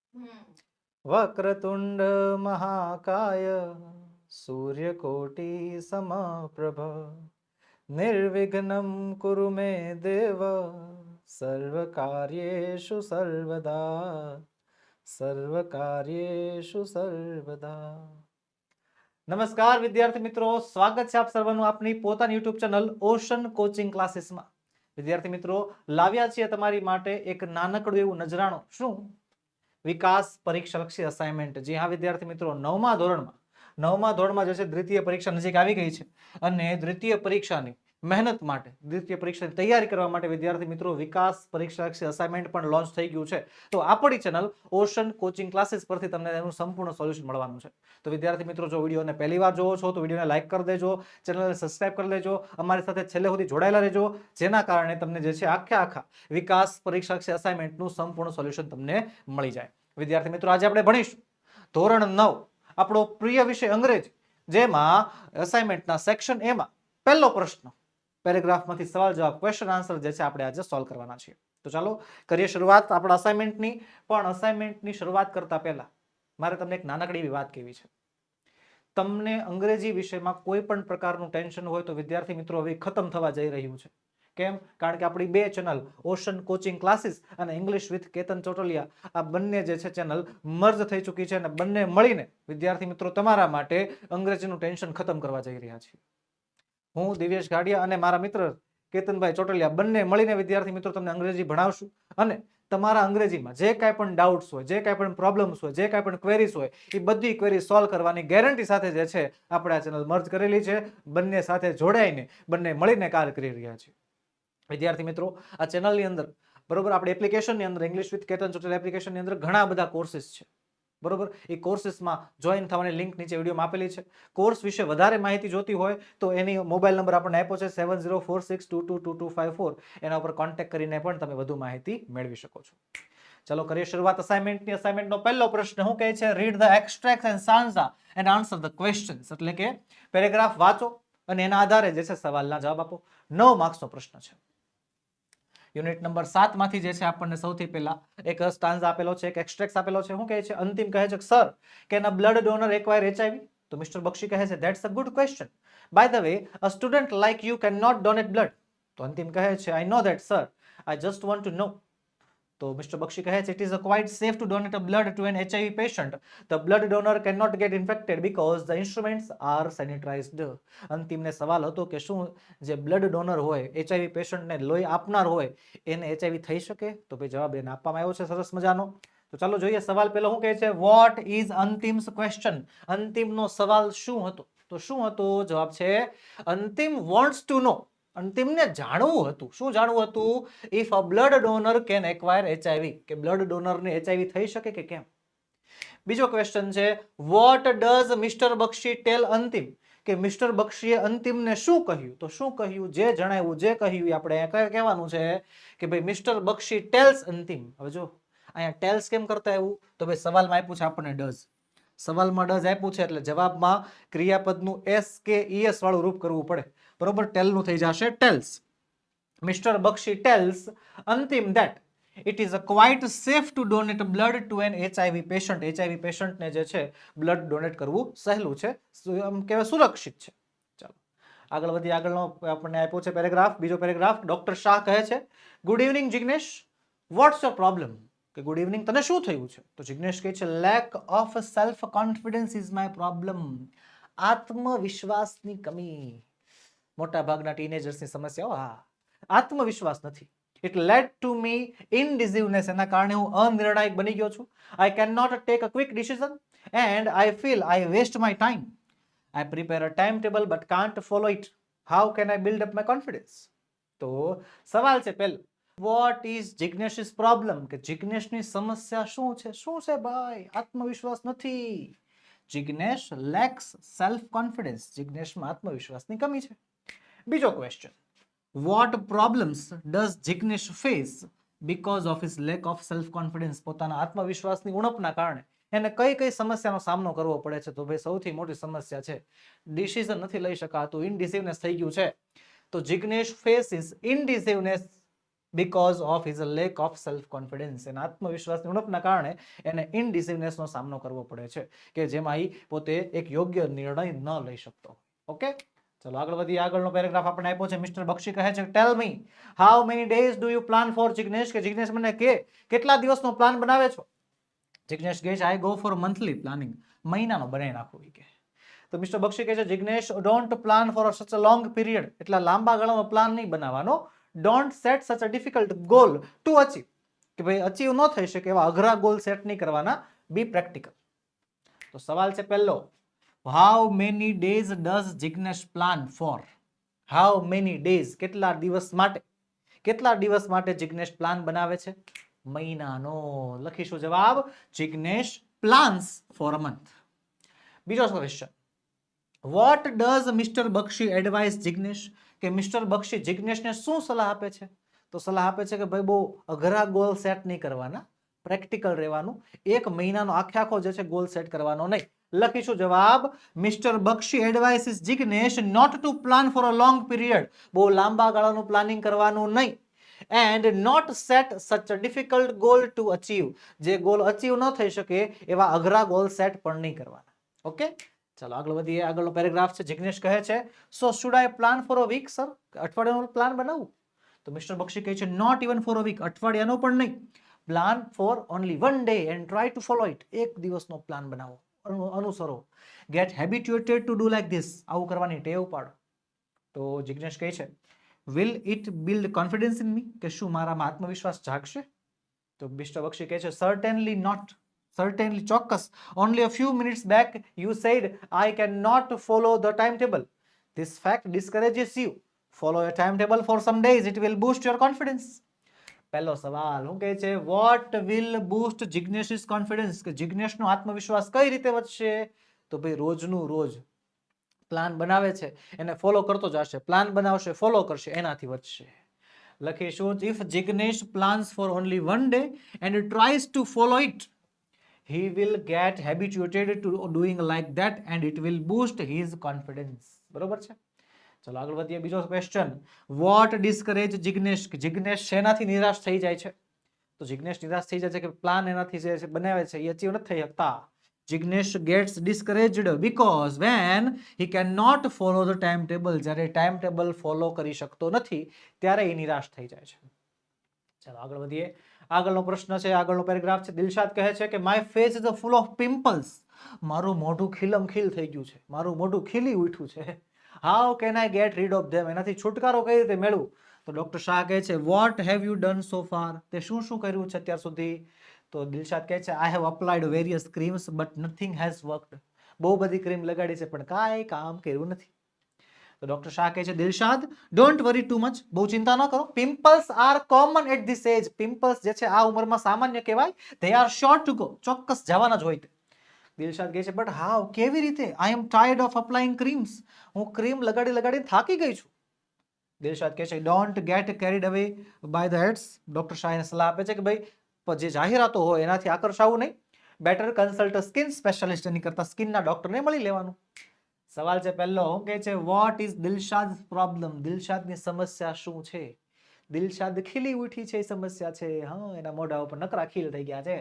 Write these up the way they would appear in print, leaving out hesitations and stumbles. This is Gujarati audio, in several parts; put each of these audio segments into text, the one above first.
વક્રતુંડ મહાકાય સૂર્યકોટિ સમપ્રભ નિર્વિઘ્નમ કુરુ મે દેવ સર્વકાર્યેષુ સર્વદા સર્વકાર્યેષુ સર્વદા. નમસ્કાર વિદ્યાર્થી મિત્રો, સ્વાગત છે આપ સર્વનું આપની પોતાની યુટ્યુબ ચેનલ ઓશન કોચિંગ ક્લાસીસમાં. વિદ્યાર્થી મિત્રો, લાવ્યા છીએ તમારી માટે એક નાનકડું એવું નજરાણું. શું? વિકાસ પરીક્ષાલક્ષી અસાઇનમેન્ટ. જી હા વિદ્યાર્થી મિત્રો, નવમા ધોરણમાં જે છે દ્વિતીય પરીક્ષા નજીક આવી ગઈ છે અને દ્વિતીય પરીક્ષાની મહેનત માટે, દ્વિતીય પરીક્ષાની તૈયારી કરવા માટે વિદ્યાર્થી મિત્રો વિકાસ પરીક્ષાલક્ષી અસાઇનમેન્ટ પણ લોન્ચ થઈ ગયું છે. તો આપણી ચેનલ ઓશન કોચિંગ ક્લાસીસ પરથી તમને એનું સંપૂર્ણ સોલ્યુશન મળવાનું છે. તો વિદ્યાર્થી મિત્રો, જો વિડીયોને પહેલી વાર જોવો છો તો વિડીયોને લાઈક કરી દેજો, ચેનલને સબસ્ક્રાઇબ કરી લેજો, અમારી સાથે છેલ્લે સુધી જોડાયેલા રહેજો, જેના કારણે તમને જે છે આખા વિકાસ પરીક્ષાલક્ષી અસાઇનમેન્ટનું સંપૂર્ણ સોલ્યુશન તમને મળી જાય. વિદ્યાર્થી મિત્રો, આજે આપણે ભણીશું ધોરણ 9, આપણો પ્રિય વિષય અંગ્રેજી, જેમાં અસાઇનમેન્ટના સેક્શન એ માં પહેલો પ્રશ્ન, પેરેગ્રાફમાંથી સવાલ જવાબ, ક્વેશ્ચન આન્સર જે છે આપણે આજે સોલ્વ કરવાના છીએ. તો ચાલો કરીએ શરૂઆત આપણા અસાઇનમેન્ટની. પણ અસાઇનમેન્ટની શરૂઆત કરતા પહેલા મારે તમને એક નાનકડી એવી વાત કહેવી છે. તમને અંગ્રેજી વિષયમાં કોઈ પણ પ્રકારનું ટેન્શન હોય તો વિદ્યાર્થી મિત્રો હવે ખતમ થવા જઈ રહ્યું છે. કેમ? કારણ કે આપણી બે ચેનલ ઓશન કોચિંગ ક્લાસીસ અને ઇંગ્લિશ વિથ કેતન ચોટલિયા, આ બંને જે છે ચેનલ મર્જ થઈ ચૂકી છે અને બંને મળીને વિદ્યાર્થી મિત્રો તમારા માટે અંગ્રેજીનું ટેન્શન ખતમ કરવા જઈ રહ્યા છે. હું દિવ્યેશ ગાડિયા અને મારા મિત્ર કેતનભાઈ ચોટલિયા બંને મળીને વિદ્યાર્થી મિત્રો તમને અંગ્રેજી ભણાવશું અને તમારા અંગ્રેજીમાં જે કાંઈ પણ ડાઉટ્સ હોય, જે કાંઈ પણ પ્રોબ્લેમ્સ હોય, જે કાંઈ પણ ક્વેરીઝ હોય, એ બધી ક્વેરી સોલ્વ કરવાની ગેરંટી સાથે જે છે આપણે આ ચેનલ મર્જ કરેલી છે. બંને સાથે જોડાઈને બંને મળીને કાર્ય કરી રહ્યા છે. વિદ્યાર્થી મિત્રો, આ ચેનલની અંદર બરોબર આપણે એપ્લિકેશનની અંદર ઇંગ્લિશ વિથ કેતન ચોટલિયા એપ્લિકેશનની અંદર ઘણા બધા કોર્સિસ છે. બરોબર, એ કોર્સિસમાં જોઈન થવાની લિંક નીચે વિડીયોમાં આપેલી છે. કોર્સ વિશે વધારે માહિતી જોતી હોય તો એની મોબાઈલ નંબર આપણને આપ્યો છે 7046222254. એના ઉપર કોન્ટેક્ટ કરીને પણ તમે વધુ માહિતી મેળવી શકો છો. ચલો કરીએ શરૂઆત અસાઇનમેન્ટની. અસાઇનમેન્ટનો પહેલો પ્રશ્ન શું કહે છે? Read the extracts and stanza and answer the questions. એટલે કે પેરેગ્રાફ વાંચો અને એના આધારે જે છે સવાલના જવાબ આપો. 9 માર્ક્સનો પ્રશ્ન છે. યુનિટ નંબર 7 માંથી જે છે આપણને સૌથી પહેલા એક સ્ટાન્ઝા આપેલો છે, એક એક્સ્ટ્રેક્ટ આપેલો છે. શું કહે છે? અંતિમ કહે છે કે sir, can a blood donor acquire HIV? તો મિસ્ટર બક્ષી કહે છે that's a good question. By the way, a student like you can not donate blood. તો અંતિમ કહે છે I know that sir, I just want to know. તો મિસ્ટર બક્ષી કહે છે it is quite safe to donate a blood to an HIV patient. The blood donor cannot get infected because the instruments are sanitized. અંતિમને સવાલ હતો કે શું જે બ્લડ ડોનર હોય, HIV પેશન્ટને લોહી આપનાર હોય, એને HIV થઈ શકે? તો ભાઈ જવાબ એને આપવામાં આવ્યો છે સરસ મજાનો. તો ચાલો જોઈએ સવાલ પહેલો શું કહે છે? What is Antim's question? અંતિમનો સવાલ શું હતો? તો શું હતો? જવાબ છે અંતિમ વોન્ટ્સ ટુ નો. અંતિમને જાણવું હતું. શું જાણવું હતું? If a blood donor can acquire HIV, કે બ્લડ ડોનરને એચઆઈવી થઈ શકે કે કેમ. બીજો ક્વેશ્ચન છે વોટ ડઝ મિસ્ટર બક્ષી ટેલ અંતિમ, કે મિસ્ટર બક્ષીએ અંતિમને શું કહ્યું? તો શું કહ્યું? જે જણાવ્યું, જે કહ્યું આપણે કહેવાનું છે કે ભાઈ મિસ્ટર બક્ષી ટેલ્સ અંતિમ. હવે જો અહીંયા ટેલ્સ કેમ કરતા આવ્યું? તો ભાઈ સવાલમાં આપ્યું છે આપણને ડઝ. સવાલમાં ડઝ આપ્યું છે એટલે જવાબમાં ક્રિયાપદનું એસ કે ઈએસ વાળું રૂપ કરવું પડે. બરોબર, ટેલનું થઈ જશે ટેલ્સ. મિસ્ટર બક્ષી ટેલ્સ અંતિમ that it is quite safe to donate blood to an HIV patient. HIV પેશન્ટને જે છે બ્લડ ડોનેટ કરવું સહેલું છે, એમ કહેવાય સુરક્ષિત છે. ચાલો આગળ વધી. આગળનો આપણને આપ્યો છે પેરેગ્રાફ, બીજો પેરેગ્રાફ. ડોક્ટર શાહ કહે છે good evening Jignesh, what's your problem? કે ગુડ ઇવનિંગ, તને શું થયું છે? તો જિગ્નેશ કહે છે lack of self confidence is my problem. આત્મવિશ્વાસની કમી મોટા ભાગના ટીનેજર્સની સમસ્યાઓ. હા, આત્મવિશ્વાસ નથી. It led to me indecisiveness. એના કારણે હું અનિર્ણાયક બની ગયો છું. I can not take a quick decision and I feel I waste my time. I prepare a time table but can't follow it. How can I build up my confidence? તો સવાલ છે પહેલો, વોટ ઇઝ જિગ્નેશિસ પ્રોબ્લેમ? કે જિગ્નેશની સમસ્યા શું છે? શું છે ભાઈ? આત્મવિશ્વાસ નથી. Jignesh lacks self confidence. જિગ્નેશમાં આત્મવિશ્વાસની કમી છે. બીજો question, what problems does Jignesh face because of his lack of self confidence? પોતાના આત્મવિશ્વાસની ઉણપના કારણે એને કઈ કઈ સમસ્યાનો સામનો કરવો પડે છે? તો ભાઈ સૌથી મોટી સમસ્યા છે ડિસિઝન નથી લઈ શકાતું, ઇનડિસિવનેસ થઈ ગયું છે. તો Jignesh faces indecisiveness because of his lack of self confidence. એના આત્મવિશ્વાસની ઉણપના કારણે એને ઇનડિસિઝનેસનો સામનો કરવો પડે છે કે જેમાં એ પોતે એક યોગ્ય નિર્ણય ન લઈ શકતો. ઓકે, ચલો આગળ વધીએ. આગળનો પેરેગ્રાફ આપણે આપ્યો છે. મિસ્ટર બક્ષી કહે છે tell me how many days do you plan for Jignesh, કે જિગ્નેશ મને કે કેટલા દિવસનો પ્લાન બનાવે છો. જિગ્નેશ કહે છે I go for monthly planning, મહિનાનો બનાવી નાખું કે. તો મિસ્ટર બક્ષી કહે છે જિગ્નેશ ડોન્ટ પ્લાન ફોર સચ અ લોંગ પીરિયડ, એટલા લાંબા ગાળાનો પ્લાન નહીં બનાવવાનો. Don't set such a difficult goal to achieve, કે ભાઈ અચીવ ન થઈ શકે એવા અઘરા ગોલ સેટ નહીં કરવાના. બી પ્રેક્ટિકલ. તો સવાલ છે પહેલો, how many days does Jignesh plan four. How many days, કેટલા દિવસ માટે, કેટલા દિવસ માટે જિગ્નેશ પ્લાન બનાવે છે. મહિનાનો. લખીશું જવાબ Jignesh plans for a month. બીજો question, what does mister Bakshi advise Jignesh, કે મિસ્ટર બક્ષી જિગ્નેશને શું સલાહ આપે છે. તો સલાહ આપે છે કે ભાઈ બહુ અઘરા ગોલ સેટ નહીં કરવાના, પ્રેક્ટિકલ રહેવાનું, એક મહિનાનો આખો જે છે ગોલ સેટ કરવાનો નહીં. લખીશું જવાબ mister Bakshi advises Jignesh not to plan for a long period, બહુ લાંબા ગાળાનું પ્લાનિંગ કરવાનું નહીં. And not set such a difficult goal to achieve, જે ગોલ અચીવ ન થઈ શકે એવા અઘરા ગોલ સેટ પણ નહીં કરવાના. ઓકે, ચાલો આગળ વધીએ. આગળનો પેરેગ્રાફ છે. જિગ્નેશ કહે છે so should I plan for a week sir, અઠવાડિયાનો પ્લાન બનાવું. તો મિસ્ટર બક્ષી કહે છે not even for a week, અઠવાડિયાનો પણ નહીં. Plan for only one day and try to follow it, એક દિવસનો પ્લાન બનાવો, અનુસરો. Get habituated to do like this, આવું કરવાની ટેવ પાડો. તો જિગ્નેશ કહે છે will it build confidence in me, કે શું મારામાં આત્મવિશ્વાસ જાગશે. તો મિસ્ટર બક્ષી કહે છે સર્ટેનલી નોટ, certainly ચોક્કસ. only a few minutes back you said I cannot follow the timetable. This fact discourages you. Follow a timetable for some days, it will boost your confidence. પહેલો સવાલ હું કહે છે what will boost Jignesh's confidence, કે જિગ્નેશનો આત્મવિશ્વાસ કઈ રીતે વધશે. તો ભાઈ રોજનું રોજ પ્લાન બનાવે છે એને ફોલો કરતો જશે, પ્લાન બનાવશે ફોલો કરશે, એનાથી વધશે. લખીશું if Jignesh plans for only one day and tries to follow it, he will get habituated to doing like that and it will boost his confidence. બરોબર છે. ચલો આગળ વધીએ. બીજો ક્વેશ્ચન, વોટ ડિસ્કરેજ જિગ્નેશ, કે જિગ્નેશ શેનાથી નિરાશ થઈ જાય છે. તો જિગ્નેશ નિરાશ થઈ જાય છે કે પ્લાન એનાથી જે બનાવે છે એ અચીવ નથી થઈ શકતા. Jignesh gets discouraged because when he can not follow the time table, જ્યારે ટાઈમ ટેબલ ફોલો કરી શકતો નથી ત્યારે એ નિરાશ થઈ જાય છે. ચાલો આગળ વધીએ. આગળનો પ્રશ્ન છે, આગળનો પેરેગ્રાફ છે. દિલશાદ કહે છે કે my face is full of pimples, મારું મોઢું ખીલમખીલ થઈ ગયું છે, મારું મોઢું ખીલી ઉઠ્યું છે. How can I get rid of them, એનાથી છુટકારો કઈ રીતે મેળવું. તો ડોક્ટર શાહ કહે છે what have you done so far, તે શું શું કર્યું છે અત્યાર સુધી. તો દિલશાદ કહે છે I have applied various creams but nothing has worked, બહુ બધી ક્રીમ લગાડી છે પણ કાંઈ કામ કર્યું નથી. તો ડોક્ટર શાહ કહે છે Dilshad don't worry too much, બહુ ચિંતા ન કરો. Pimples are common at this age, pimples જે છે આ ઉંમરમાં સામાન્ય કહેવાય. They are sure to go, ચોક્કસ જવાના જ હોય. દિલશાદ કહે છે બટ હાઉ, કેવી રીતે. આઈ એમ ટાયર્ડ ઓફ અપ્લાઇંગ ક્રીમ્સ, હું ક્રીમ લગાડી લગાડીને થાકી ગઈ છું. દિલશાદ કહે છે don't get carried away by the heads. Doctor Shah સલાહ આપે છે કે ભાઈ જે જાહેરાતો હોય એનાથી આકર્ષાવું નહીં. બેટર કન્સલ્ટ સ્કિન સ્પેશિયાલિસ્ટ, એની કરતા સ્કિનના ડોક્ટરને મળી લેવાનું. સવાલ છે પહેલો, હું કહે છે વોટ ઇઝ દિલશાદ પ્રોબ્લેમ, દિલશાદની સમસ્યા શું છે. દિલશાદ ખીલી ઉઠી છે એ સમસ્યા છે. હા, એના મોઢા ઉપર નકરા ખીલ થઈ ગયા છે.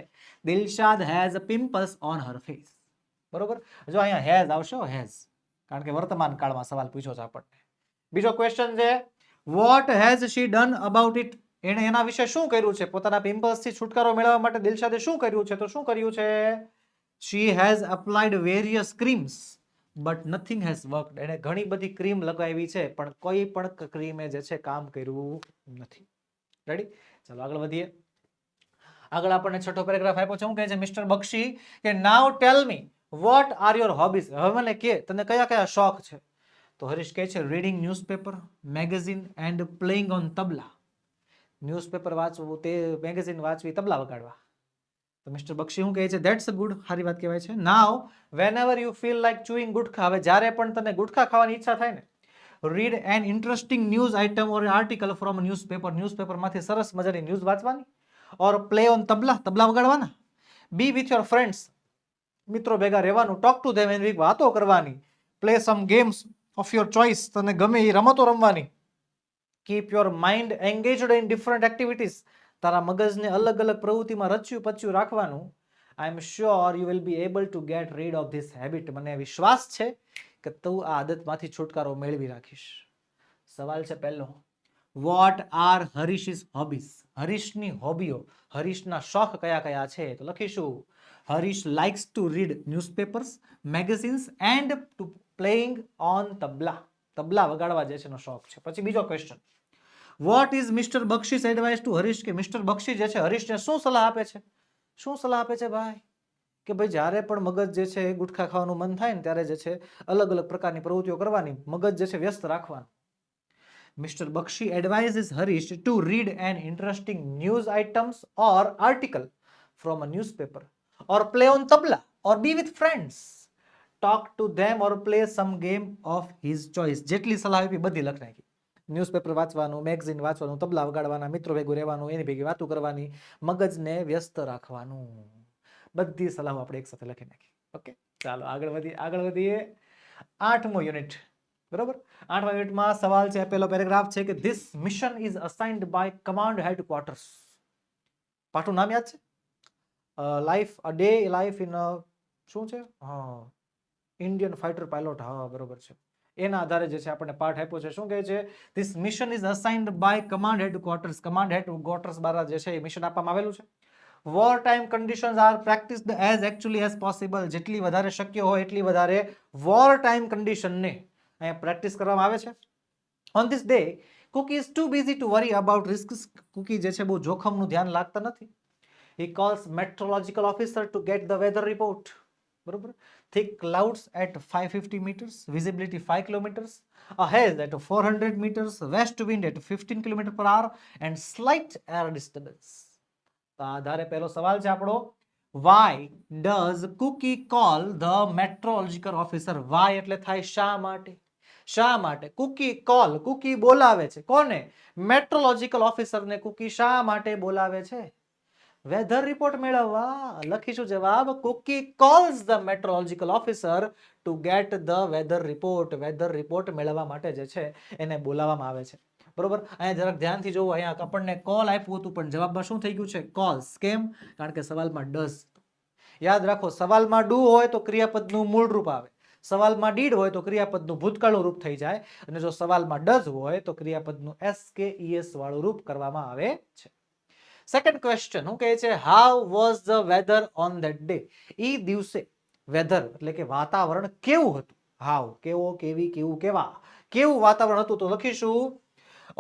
Dilshad has pimples on her face. બરોબર, જો અહીંયા હેઝ આવશે, હેઝ, કારણ કે વર્તમાન કાળમાં સવાલ પૂછ્યો છે આપણને. બીજો ક્વેશ્ચન છે what has she done about it, એણે એના વિશે શું કર્યું છે. પોતાના પિમ્પલ્સ થી છુટકારો મેળવવા માટે દિલશાદે શું કર્યું છે. તો શું કર્યું છે. She has applied various creams but nothing has worked, એને ઘણી બધી ક્રીમ લગાવી છે પણ કોઈ પણ ક્રીમે જે છે કામ કર્યું નથી. રેડી, ચાલો આગળ વધીએ. આગળ આપણને છઠ્ઠો પેરેગ્રાફ આપ્યો છે. શું કહે છે મિસ્ટર બક્ષી કે now tell me what are your hobbies, હવે મને કે તને કયા કયા શોખ છે. તો હરીશ કહે છે reading newspaper, magazine and playing on tabla. Newspaper વાંચવું, તે મેગેઝિન વાંચવી, તબલા વગાડવા. તો મિસ્ટર બક્ષી શું કહે છે ધેટ્સ ગુડ, સારી વાત કહેવાય છે. Now whenever you feel like chewing gutkha, હવે જ્યારે પણ તને ગુટખા ખાવાની ઈચ્છા થાય ને, read an interesting news item or article from newspaper, ન્યૂઝપેપરમાંથી સરસ મજાની ન્યૂઝ વાંચવાની. Or play on tabla, tabla વગાડવાના. બી વિથ યોર ફ્રેન્ડ્સ, મિત્રો ભેગા રહેવાનું. ટોક ટુ ધેમ, એની વાતો કરવાની. Play some games of your choice, તને ગમે એ રમતો રમવાની. Keep your mind engaged in different activities. તારા મગજને અલગ અલગ પ્રવૃત્તિમાં રચ્યું પચ્યું રાખવાનું. I am sure you will be able to get rid of this habit. મને વિશ્વાસ છે કે તું આ આદતમાંથી છુટકારો મેળવી રાખીશ. સવાલ છે પહેલો, વોટ આર હરીશિસ હોબીઝ? હરીશની હોબીઓ, હરીશના શોખ કયા કયા છે? તો લખીશું Harish likes to read newspapers, magazines and to playing on tabla. Tabla વગાડવા જે છે એનો શોખ છે. પછી બીજો question, what is mister Bakshi's advice to Harish? કે મિસ્ટર બક્ષી જે છે હરીશને શું સલાહ આપે છે? શું સલાહ આપે છે ભાઈ? કે ભાઈ જ્યારે પણ મગજ જે છે ગુટખા ખાવાનું મન થાય ને ત્યારે જે છે અલગ અલગ પ્રકારની પ્રવૃત્તિઓ કરવાની, મગજ જે છે વ્યસ્ત રાખવાનું. Mr. Bakshi advises Harish to read an interesting news items or article from a newspaper, or play on tabla, or be with friends, talk to them or play some game of his choice. જેટલી સલાહ આપી બધી લખ નાખી. ન્યૂઝપેપર વાંચવાનું, મેગઝીન વાંચવાનું, તબલા વગાડવાના, મિત્રો ભેગું રહેવાનું, એની ભેગી વાતો કરવાની, મગજને વ્યસ્ત રાખવાનું. બધી સલાહ આપણે એક સાથે લખી નાખી. ઓકે, ચાલો આગળ વધીએ. 8મો યુનિટ. બરોબર, 8મા યુનિટમાં સવાલ છે, પહેલો પેરેગ્રાફ છે કે this mission is assigned by command headquarters. પાઠનું નામ યાદ છે? Life a day life in શું છે? હા, ઇન્ડિયન ફાઇટર પાયલોટ. હા, બરોબર છે. એના આધારે જે છે આપણને પાઠ આપ્યો છે. શું કહે છે? This mission is assigned by command headquarters. Command headquarters દ્વારા જે છે એ મિશન આપવામાં આવેલું છે. War time conditions are practised as actually as possible. જેટલી વધારે શક્ય હોય એટલી વધારે વોર ટાઈમ કન્ડિશનને અહીંયા પ્રેક્ટિસ કરવામાં આવે છે. On this day Cookie is too busy to worry about risks. Cookie જે છે બહુ જોખમનું ધ્યાન લાગતા નથી. He calls metrological officer to get the weather report. બરોબર, thick clouds at 550 meters, visibility 5 kilometers, a haze at 400 meters, west wind at 15 km per hour and slight air disturbance. તો આધારે પહેલો સવાલ છે આપણો, why does Cookie call the meteorological officer? why એટલે થાય શા માટે. શા માટે કુકી કોલ, કુકી બોલાવે છે કોને? મેટ્રોલોજિકલ ઓફિસરને કુકી શા માટે બોલાવે છે? વેધર રિપોર્ટ મેળવવા. લખીશું જવાબ, Kuki calls the metrological officer to get the weather report. Weather report મેળવવા માટે જે છે એને બોલાવવામાં આવે છે. બરોબર, અહીંયા જરાક ધ્યાનથી જોવો, અહીંયા આપણને કોલ આપ્યું હતું પણ જવાબમાં શું થઈ ગયું છે? કોલ્સ. કેમ? કારણ કે સવાલમાં ડઝ. યાદ રાખો, સવાલમાં ડુ હોય તો ક્રિયાપદનું મૂળ રૂપ આવે, સવાલમાં ડીડ હોય તો ક્રિયાપદનું ભૂતકાળનું રૂપ થઈ જાય, અને જો સવાલમાં ડઝ હોય તો ક્રિયાપદનું એસ કે ઈએસ વાળું રૂપ કરવામાં આવે છે. સેકન્ડ ક્વેશ્ચન શું કહે છે? How was the weather on that day? ઈ દિવસે વેધર એટલે કે વાતાવરણ કેવું હતું? હાઉ કેવો, કેવી, કેવું, કેવા, કેવું વાતાવરણ હતું? તો લખીશું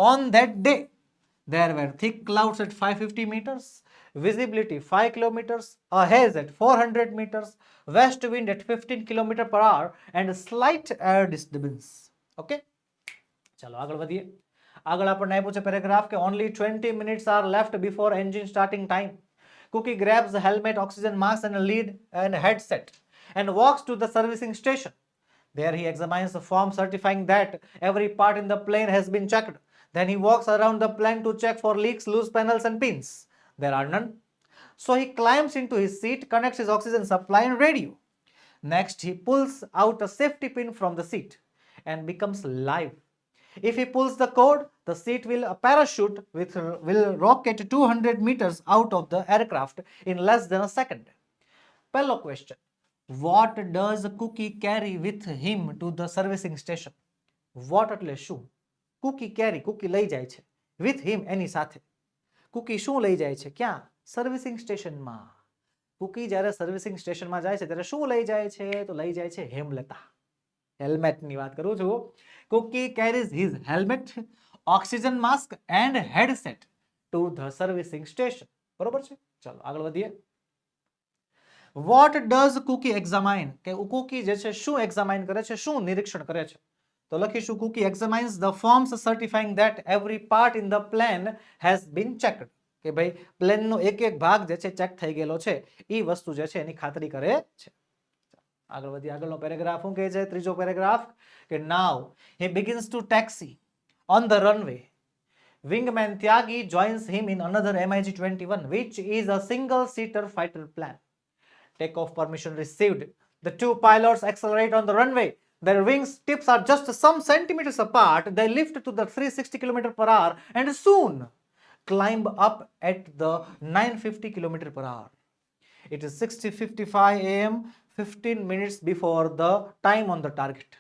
on that day there were thick clouds at 550 meters, visibility 5 kilometers, a haze at 400 meters, west wind at 15 km per hour and slight air disturbance. Okay, ચાલો આગળ વધીએ. આગળ આપણને આપ્યું છે પેરેગ્રાફ કે only 20 minutes are left before engine starting time. Cookie grabs the helmet, oxygen mask and a lead and headset and walks to the servicing station. There he examines the form certifying that every part in the plane has been checked. Then he walks around the plane to check for leaks, loose panels and pins. There are none. So he climbs into his seat, connects his oxygen supply and radio. Next he pulls out a safety pin from the seat and becomes live. If he pulls the cord, the seat will parachute will rocket 200 meters out of the aircraft in less than a second. Pello question. What does Cookie carry with him to the servicing station? What એટલે શું? Cookie carry, Cookie લઈ જાય છે. With him એની સાથે. Cookie શું લઈ જાય છે? ક્યાં? સર્વિસિંગ સ્ટેશનમાં. Cookie જ્યારે સર્વિસિંગ સ્ટેશનમાં જાય છે ત્યારે શું લઈ જાય છે? તો લઈ જાય છે હેમલતા. હેલ્મેટની વાત કરું છું. Cookie carries his helmet, oxygen mask and headset to the servicing station. બરોબર છે? ચાલો આગળ વધીએ. What does Cookie examine? કે Cookie જે છે શું એક્ઝામાઇન કરે છે? શું નિરીક્ષણ કરે છે? તો લખીશું Cookie examines the forms certifying that every part in the plane has been checked. કે ભાઈ પ્લેનનો એક એક ભાગ જે છે ચેક થઈ ગયેલો છે, એ વસ્તુ જે છે એની ખાતરી કરે છે. આગળ વધી, આગળનો પેરેગ્રાફ શું કહે છે? ત્રીજો પેરેગ્રાફ કે now he begins to taxi on the runway. Wingman Tyagi joins him in another MiG-21 which is a single seater fighter plane. Takeoff permission received. The two pilots accelerate on the runway. Their wings tips are just some centimeters apart. They lift to the 360 km per hour and soon climb up at the 950 km per hour. It is 6:55 a.m. 15 minutes before the time on the target.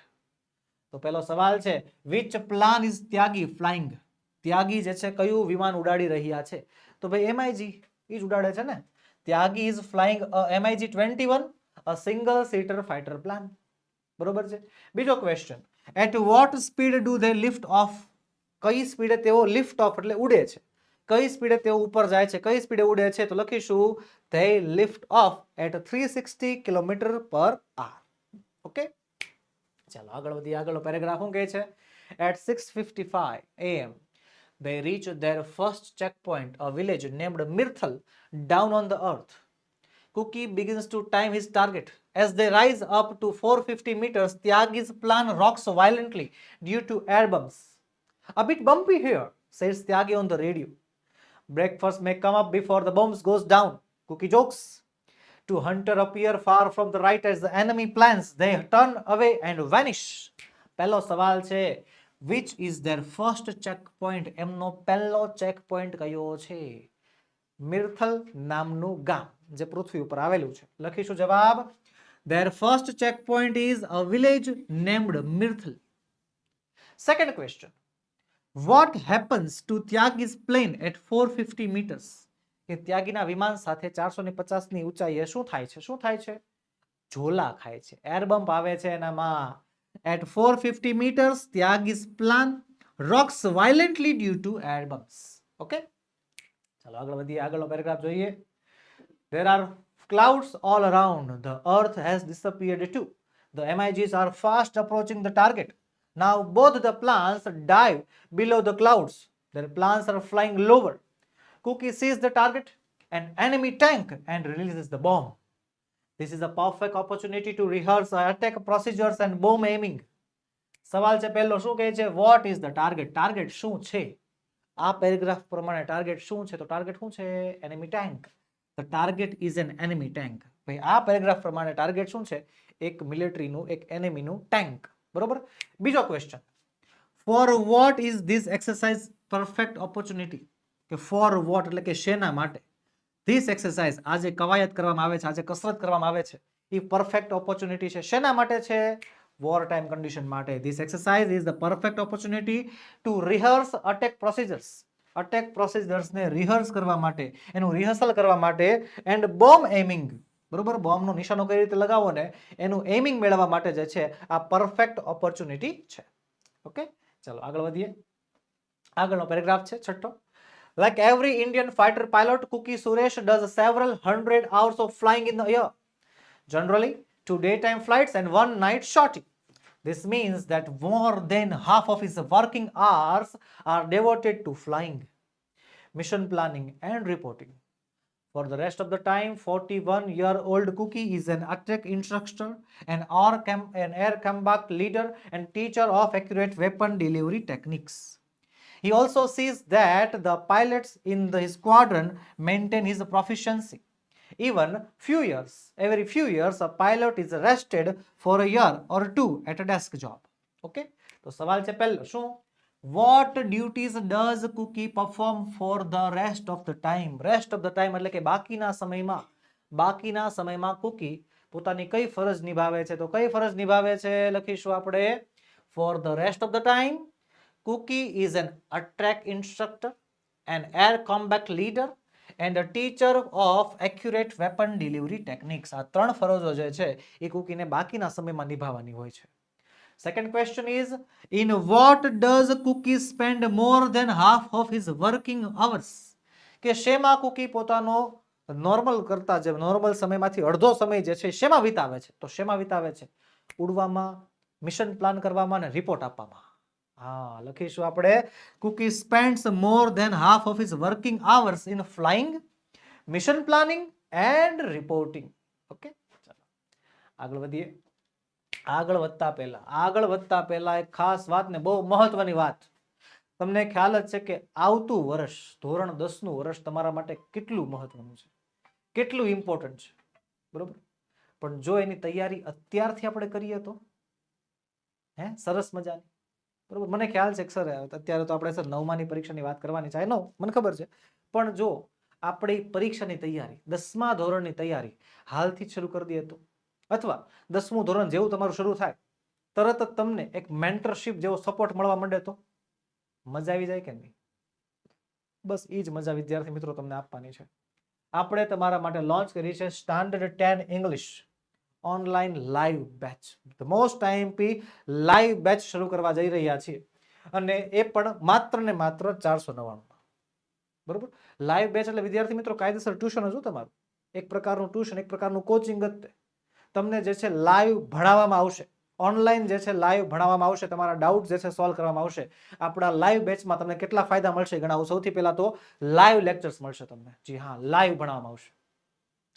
તો પહેલો સવાલ છે, which plan is Tyagi flying? ત્યાગી જે છે કયું વિમાન ઉડાડી રહ્યા છે? તો ભાઈ MiG ઈ જ ઉડાડે છે ને. ત્યાગી is flying a MiG-21, a single seater fighter plane. બરોબર છે. બીજો question, at what speed do they lift off? કઈ સ્પીડે તેઓ લિફ્ટ ઓફ એટલે ઉડે છે, કઈ સ્પીડે તેઓ ઉપર જાય છે, કઈ સ્પીડે ઉડે છે? તો લખીશું they lift off at 360 km per hour. Okay, ચાલો આગળ વધીએ. આગળનો પેરેગ્રાફ શું કહે છે? At 6:55 a.m. they reach their first checkpoint, a village named Mirthal, down on the earth. Cookie begins to time his target. As they rise up to 450 meters, Tyagi's plan rocks violently due to air bumps. A bit bumpy here, says Tyagi on the radio. Breakfast may come up before the bombs goes down, Cookie jokes. Two hunters appear far from the right as the enemy plans. They turn away and vanish. પહેલો સવાલ છે, which is their first checkpoint? એમનો પહેલો checkpoint કયો છે? મિર્થલ નામનું ગામ જે પૃથ્વી ઉપર આવેલું છે. લખીશું જવાબ, their first checkpoint is a village named Mirthal. Second question, what happens to Tyagi's plane at 450 meters? કે ત્યાગીના વિમાન સાથે 450 ની ઊંચાઈએ શું થાય છે? શું થાય છે? ઝોલા ખાય છે, એર બમ્પ આવે છે એનામાં. At 450 meters, Tyagi's plane rocks violently due to air bumps. Okay? ચાલો આગળ વધીએ. આગળનો પેરેગ્રાફ જોઈએ. There are clouds all around. The earth has disappeared too. The MiGs are fast approaching the target. Now both the planes dive below the clouds. Their planes are flying lower. Cookie sees the target, an enemy tank, and releases the bomb. This is a perfect opportunity to rehearse attack procedures and bomb aiming. સવાલ છે પહેલો, શું કહે છે? What is the target? Target શું છે? આ પેરેગ્રાફ પ્રમાણે ટાર્ગેટ શું છે? તો ટાર્ગેટ શું છે? Enemy tank. The target is an enemy tank. ભાઈ આ પેરેગ્રાફ પ્રમાણે ટાર્ગેટ શું છે? એક મિલિટરીનું, એક એનિમીનું ટેન્ક. બરોબર. બીજો question, for what is this exercise perfect opportunity? કે for what એટલે કે શેના માટે? This exercise, આ જે કવાયત કરવામાં આવે છે, આ જે કસરત કરવામાં આવે છે, એ પરફેક્ટ ઓપોર્ચ્યુનિટી છે. શેના માટે છે? વોર ટાઈમ કન્ડિશન માટે. This exercise is the perfect opportunity to rehearse attack procedures. Attack પ્રોસિજર્સને રિહર્સ કરવા માટે, એનું રિહર્સલ કરવા માટે, એન્ડ બોમ્બ એમિંગ. બરોબર, બોમ્બનો નિશાનો કઈ રીતે લગાવવો ને એનું એમિંગ મેળવવા માટે જે છે આ પરફેક્ટ ઓપોર્ચ્યુનિટી છે. ઓકે, ચાલો આગળ વધીએ. આગળનો પેરેગ્રાફ છે છઠ્ઠો. Like every Indian fighter pilot, Cookie Suresh does several hundred hours of flying in the air. Generally, 2 daytime flights and 1 night sortie. This means that more than half of his working hours are devoted to flying, mission planning, and reporting. For the rest of the time, 41-year-old Cookie is an attack instructor, an air combat leader, and teacher of accurate weapon delivery techniques. He also sees that the pilots in his squadron maintain his proficiency. Every few years, a pilot is rested for a year or two at a desk job. Okay? તો સવાલ છે પહેલો, શું? What duties does Cookie perform for the rest of the time? Rest of the time એટલે કે બાકીના સમયમાં Cookie પોતાની કઈ ફરજ નિભાવે છે? તો કઈ ફરજ નિભાવે છે? લખીશું આપણે, for the rest of the time, Cookie is an attack instructor, an air combat leader, and a teacher of accurate weapon delivery techniques. આ ત્રણ ફરજો જે છે એ કુકીને બાકીના સમયમાં નિભાવવાની હોય છે. Second question is, in what does Cookie spend more than half of his working hours? કે શેમાં કુકી પોતાનો નોર્મલ કરતા જે નોર્મલ સમયમાંથી અડધો સમય જે છે શેમાં વિતાવે છે? તો શેમાં વિતાવે છે? ઉડવામાં, મિશન પ્લાન કરવામાં અને રિપોર્ટ આપવામાં. લખીશું આપણે, Cookie spends more than half of his working hours in flying, mission planning and reporting. Okay, ચાલો આગળ વધીએ. આગળ વધતા પહેલા એક ખાસ વાત ને બહુ મહત્વની વાત. તમને ખ્યાલ જ છે કે આવતું વર્ષ ધોરણ 10 નું વર્ષ તમારા માટે કેટલું મહત્વનું છે, કેટલું ઇમ્પોર્ટન્ટ છે. બરોબર, પણ જો એની તૈયારી અત્યારથી આપણે કરીએ તો સરસ મજાની. બરોબર, મને ખ્યાલ છે કે સર અત્યારે તો આપણે સર 9માની પરીક્ષાની વાત કરવાની છે, મને ખબર છે, પણ જો આપણી પરીક્ષાની તૈયારી 10મા ધોરણની તૈયારી હાલથી જ શરૂ કરી દઈએ તો, અથવા 10મું ધોરણ જેવું તમારું શરૂ થાય તરત જ તમને એક મેન્ટરશિપ જેવો સપોર્ટ મળવા માંડે તો મજા આવી જાય કે નહીં? બસ એ જ મજા વિદ્યાર્થી મિત્રો તમને આપવાની છે. આપણે તમારા માટે લોન્ચ કરી છે standard 10 English online live batch, the most IMP live batch શરૂ કરવા જઈ રહ્યા છીએ, અને એ પણ માત્ર ને માત્ર 499. બરોબર, લાઈવ બેચ એટલે વિદ્યાર્થી મિત્રો કાયદેસર ટ્યુશન જ તમારું, એક પ્રકારનું ટ્યુશન, એક પ્રકારનું કોચિંગ જ. તમને જે છે લાઈવ ભણાવવામાં આવશે, ઓનલાઈન જે છે લાઈવ ભણાવવામાં આવશે, તમારા ડાઉટ જે છે સોલ્વ કરવામાં આવશે. આપણા લાઈવ બેચમાં તમને કેટલા ફાયદા મળશે ગણાવું. સૌથી પહેલા તો લાઈવ લેક્ચર્સ મળશે તમને. જી હા, લાઈવ ભણાવવામાં આવશે.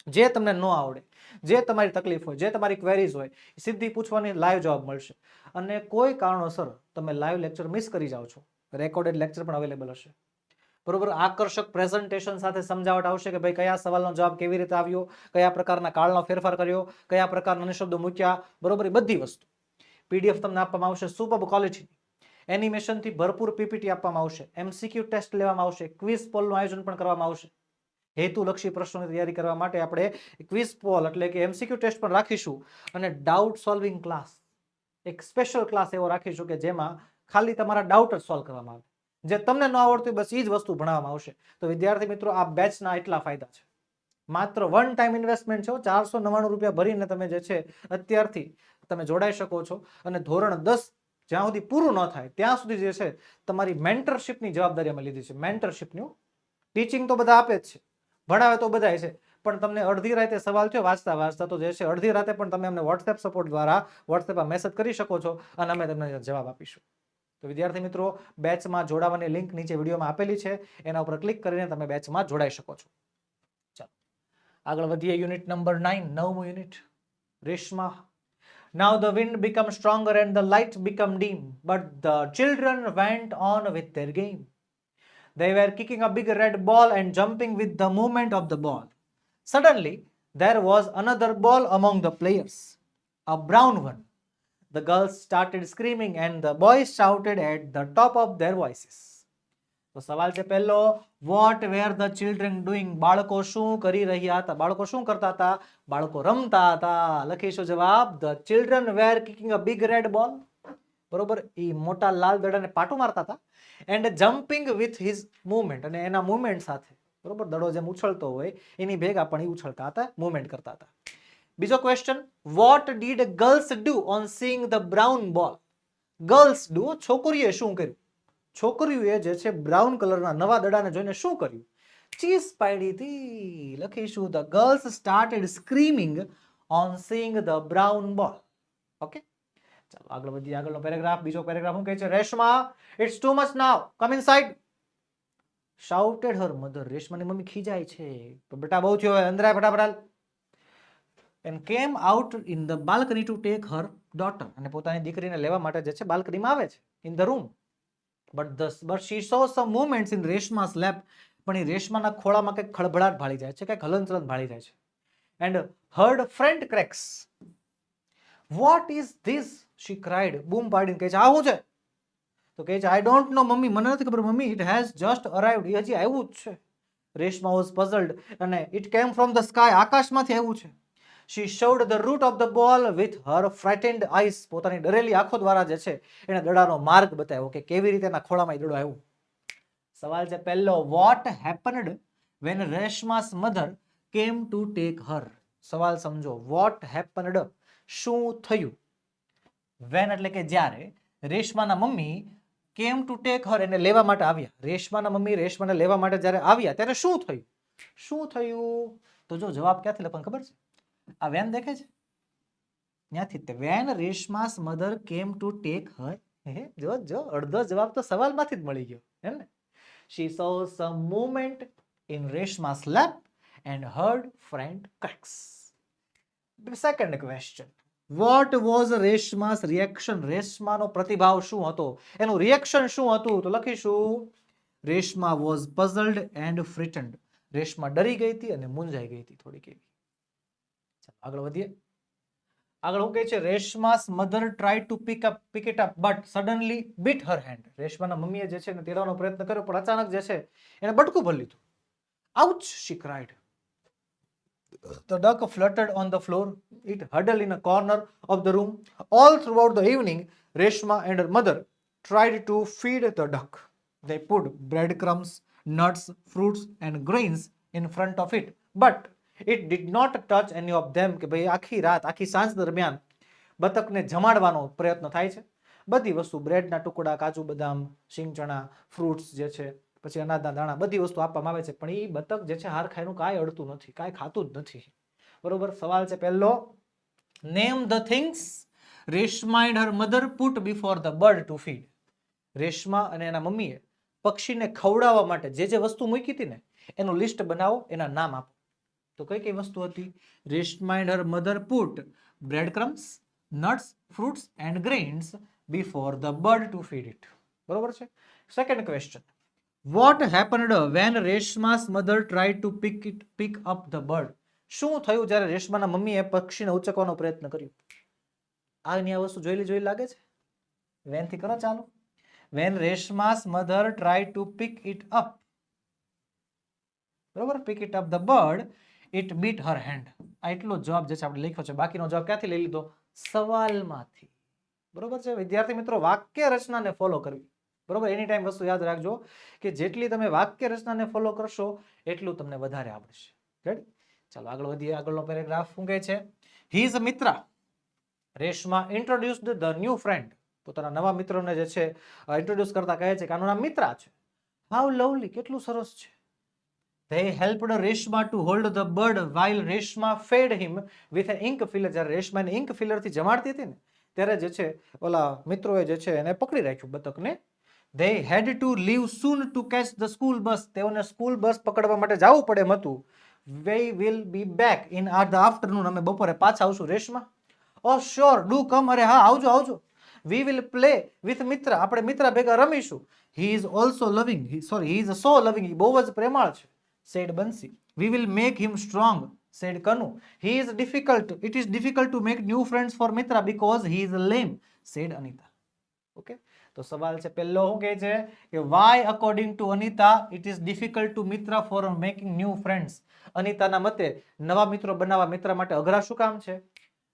જે તમને ન આવડે, જે તમારી તકલીફ હોય, જે તમારી ક્વેરીઝ હોય, સીધી પૂછવાની લાઈવ જવાબ મળશે. અને કોઈ કારણોસર તમે લાઈવ લેક્ચર મિસ કરી જાઓ છો, રેકોર્ડેડ લેક્ચર પણ અવેલેબલ હશે. બરોબર, આકર્ષક પ્રેઝન્ટેશન સાથે સમજાવટ આવશે કે ભાઈ કયા સવાલનો જવાબ કેવી રીતે આવ્યો, કયા પ્રકારના કાળનો ફેરફાર કર્યો, કયા પ્રકારના નિશબ્દો મૂક્યા, બરોબર, એ બધી વસ્તુ પીડીએફ તમને આપવામાં આવશે, સુપર ક્વોલિટી એનિમેશનથી ભરપૂર પીપીટી આપવામાં આવશે, એમસીક્યુ ટેસ્ટ લેવામાં આવશે, ક્વિઝ પોલનું આયોજન પણ કરવામાં આવશે. હેતુલક્ષી પ્રશ્નોની તૈયારી કરવા માટે આપણે ક્વિઝ પોલ એટલે કે એમસીક્યુ ટેસ્ટ પણ રાખીશું, અને ડાઉટ સોલ્વિંગ ક્લાસ, એક સ્પેશિયલ ક્લાસ એવો રાખીશું કે જેમાં ખાલી તમારા ડાઉટ જ સોલ્વ કરવામાં આવે. જે તમને ન આવડતું બસ એ જ વસ્તુ ભણાવવામાં આવશે. તો વિદ્યાર્થી મિત્રો આ બેચના એટલા ફાયદા છે. માત્ર વન ટાઈમ ઇન્વેસ્ટમેન્ટ છે, 499 રૂપિયા ભરીને તમે જે છે અત્યારથી તમે જોડાઈ શકો છો, અને ધોરણ 10 જ્યાં સુધી પૂરું ન થાય ત્યાં સુધી જે છે તમારી મેન્ટરશિપની જવાબદારી અમે લીધી છે. મેન્ટરશિપનું ટીચિંગ તો બધા આપે જ છે, ભણાવે તો બધા છે, પણ તમને અડધી રાતે સવાલ થયો વાંચતા વાંચતા તો જે છે અડધી રાતે પણ તમે અમને વોટ્સએપ સપોર્ટ દ્વારા વોટ્સએપમાં મેસેજ કરી શકો છો, અને અમે તમને જવાબ આપીશું. તો વિદ્યાર્થી મિત્રો બેચમાં જોડાવાની લિંક નીચે વિડીયોમાં આપેલી છે, એના ઉપર ક્લિક કરીને તમે બેચમાં જોડાઈ શકો છો. ચાલો આગળ વધીએ. યુનિટ નંબર 9, 9મું unit, Reshma. Now the wind became stronger and the light became dim, but the children went on with their game. They were kicking a big red ball and jumping with the movement of the ball. Suddenly, there was another ball among the players, a brown one. The girls started screaming and the boys shouted at the top of their voices. તો સવાલ છે પહેલો, what were the children doing? બાળકો શું કરી રહ્યા હતા? બાળકો શું કરતા હતા? બાળકો રમતા હતા. લખીશું જવાબ, the children were kicking a big red ball. બરોબર, એ મોટા લાલ દડાને પાટું મારતા હતા. and jumping with his movement, અને એના મૂવમેન્ટ સાથે, બરોબર, દડો જેમ ઉછળતો હોય એની ભેગા પણ એ ઉછળતા હતા, મૂવમેન્ટ કરતા હતા. બીજો question, what did girls do on seeing the brown ball? girls do, છોકરીઓએ શું કર્યું? છોકરીઓએ જે છે બ્રાઉન કલરના નવા દડાને જોઈને શું કર્યું? ચીસ પાડી હતી. લખીશું, the girls started screaming on seeing the brown ball. Okay, ચાલો આગળ વધીએ. આગળનો પેરેગ્રાફ, બીજો પેરેગ્રાફ શું કહે છે? Reshma, it's too much now, come inside, shouted her mother. રેશમાની મમ્મી ખીજાય છે, બેટા બહુ થયો હવે, અંદર આય ફટાફટ. and came out in the balcony to take her daughter, અને પોતાની દીકરીને લેવા માટે જે છે બાલ્કનીમાં આવે છે, in the room. but she saw some movements in રેશમા's lap. પણ એ રેશમાના ખોળામાં કંઈક ખળભળાટ ભાળી જાય છે, કંઈક હલનચલન ભાળી જાય છે. and heard faint cracks. what is this? she cried. બૂમ પાડીને કહે છે, આ શું છે? તો કહે છે, I don't know મમ્મી, મને નથી ખબર mummy, it has just arrived, એ હજી આવ્યું જ છે. રેશમા was puzzled, અને it came from the sky, આકાશમાંથી આવ્યું છે. she showed the root of the ball with her frightened eyes. પોતાની ડરેલી આંખો દ્વારા જે છે એને દડાનો માર્ગ બતાવ્યો કે કેવી રીતે એના ખોળામાં દડો આવ્યો. સવાલ છે પહેલો, what happened when Reshma's mother came to take her? સવાલ સમજો, what happened, શું થયું? when એટલે કે જ્યારે રેશમાના mummy came to take her, એને લેવા માટે આવ્યા. રેશમાના મમ્મી રેશમાને લેવા માટે જ્યારે આવ્યા ત્યારે શું થયું? શું થયું? તો જો જવાબ ક્યાંથી લખવાનું ખબર છે? આ વેન દેખે છે ત્યાંથી, when Reshma's mother came to take her. જો અડધો જવાબ તો સવાલમાંથી જ મળી ગયો, એમ ને? she saw some movement in Reshma's lap and heard faint cracks. second question, what was Reshma's reaction? રેશમાનો પ્રતિભાવ શું હતો, એનું રિએક્શન શું હતું? તો લખીશું, Reshma was puzzled and frightened. Reshma ડરી ગઈ હતી અને મૂંઝાઈ ગઈ હતી થોડીક એવી. આગળ વધીએ. આગળ હું કહે છે રેશમા's mother tried to pick it up but suddenly bit her hand. રેશમાના મમ્મીએ જે છે ને તેડવાનો પ્રયત્ન કર્યો પણ અચાનક જે છે એને બટકું ભરી લીધું. Ouch, she cried. The duck fluttered on the floor. It huddled in a corner of the room. All throughout the evening, Reshma and her mother tried to feed the duck. They put breadcrumbs, nuts, fruits, and grains in front of it, but it did not touch any of them. કે ભાઈ આખી રાત આખી સાંજ દરમિયાન બતકને જમાડવાનો પ્રયત્ન થાય છે. બધી વસ્તુ બ્રેડના ટુકડા, કાજુ બદામ, શીંગ ચણા, ફ્રૂટ્સ જે છે, પછી અનાજના દાણા, બધી વસ્તુ આપવામાં આવે છે, પણ એ બતક જે છે હાર ખાયનું કાંઈ અડતું નથી, કાંઈ ખાતું જ નથી. બરોબર. સવાલ છે પહેલો, name the things Reshma and her mother put before the bird two feed. Reshma અને એના મમ્મીએ પક્ષીને ખવડાવવા માટે જે જે વસ્તુ મૂકી હતી ને એનું લિસ્ટ બનાવો, એના નામ આપો. તો કઈ કઈ વસ્તુ હતી? Reshma and her mother put bread crumbs, nuts, fruits and grains before the bird two feed it. બરોબર છે. Second question, what happened when Reshma's mother tried to pick up the bird? શું થયું જ્યારે રેશમાના મમ્મીએ પક્ષીને ઉચકવાનો પ્રયત્ન કર્યો? આની આ વસ્તુ જોયેલી લાગે છે? વેનથી કરો ચાલુ. When Reshma's mother tried to pick it up, બરોબર, pick it up the bird, it bit her hand. આ એટલો જવાબ જે છે આપણે લખ્યો છે. બાકીનો જવાબ ક્યાંથી લઈ લીધો? સવાલમાંથી. બરોબર છે વિદ્યાર્થી મિત્રો, વાક્ય રચનાને ફોલો કરવી. બરોબર. એની ટાઈમ વસ્તુ યાદ રાખજો કે જેટલી તમે વાક્ય રચનાને ફોલો કરશો એટલું તમને વધારે આવડશે. રેડી? ચાલો આગળ વધીએ. આગળનો પેરેગ્રાફ શું કહે છે? His Mitra. Reshma introduced the new friend. પોતાના નવા મિત્રને જે છે ઇન્ટ્રોડ્યુસ કરતા કહે છે કે આનું નામ મિત્રા છે. How lovely, કેટલું સરસ છે. They helped Reshma to hold the bird while Reshma fed him with an ink filler. જ્યારે રેશમાને ઇંક ફિલરથી જમાડતી હતી ને ત્યારે જે છે ઓલા મિત્રોએ જે છે એને પકડી રાખ્યું બતકને. They had to leave soon to catch the school bus. તેઓને સ્કૂલ બસ પકડવા માટે જવું પડે એમ હતું. We will be back in the afternoon. અમે બપોરે પાછા આવશું. Reshma, oh sure, do come. અરે હા, આવજો આવજો. We will play with Mitra. આપણે મિત્રા ભેગા રમીશું. He is also loving. He is so loving. એ બહુ જ પ્રેમાળ છે, said Bansi. We will make him strong, said Kanu. It is difficult to make new friends for Mitra because he is lame, said Anita. Okay. તો સવાલ છે પહેલો શું કહે છે કે why according to Anita it is difficult to Mitra for making new friends. અનિતાના મતે નવા મિત્રો બનાવવા મિત્ર માટે અઘરા શું કામ છે?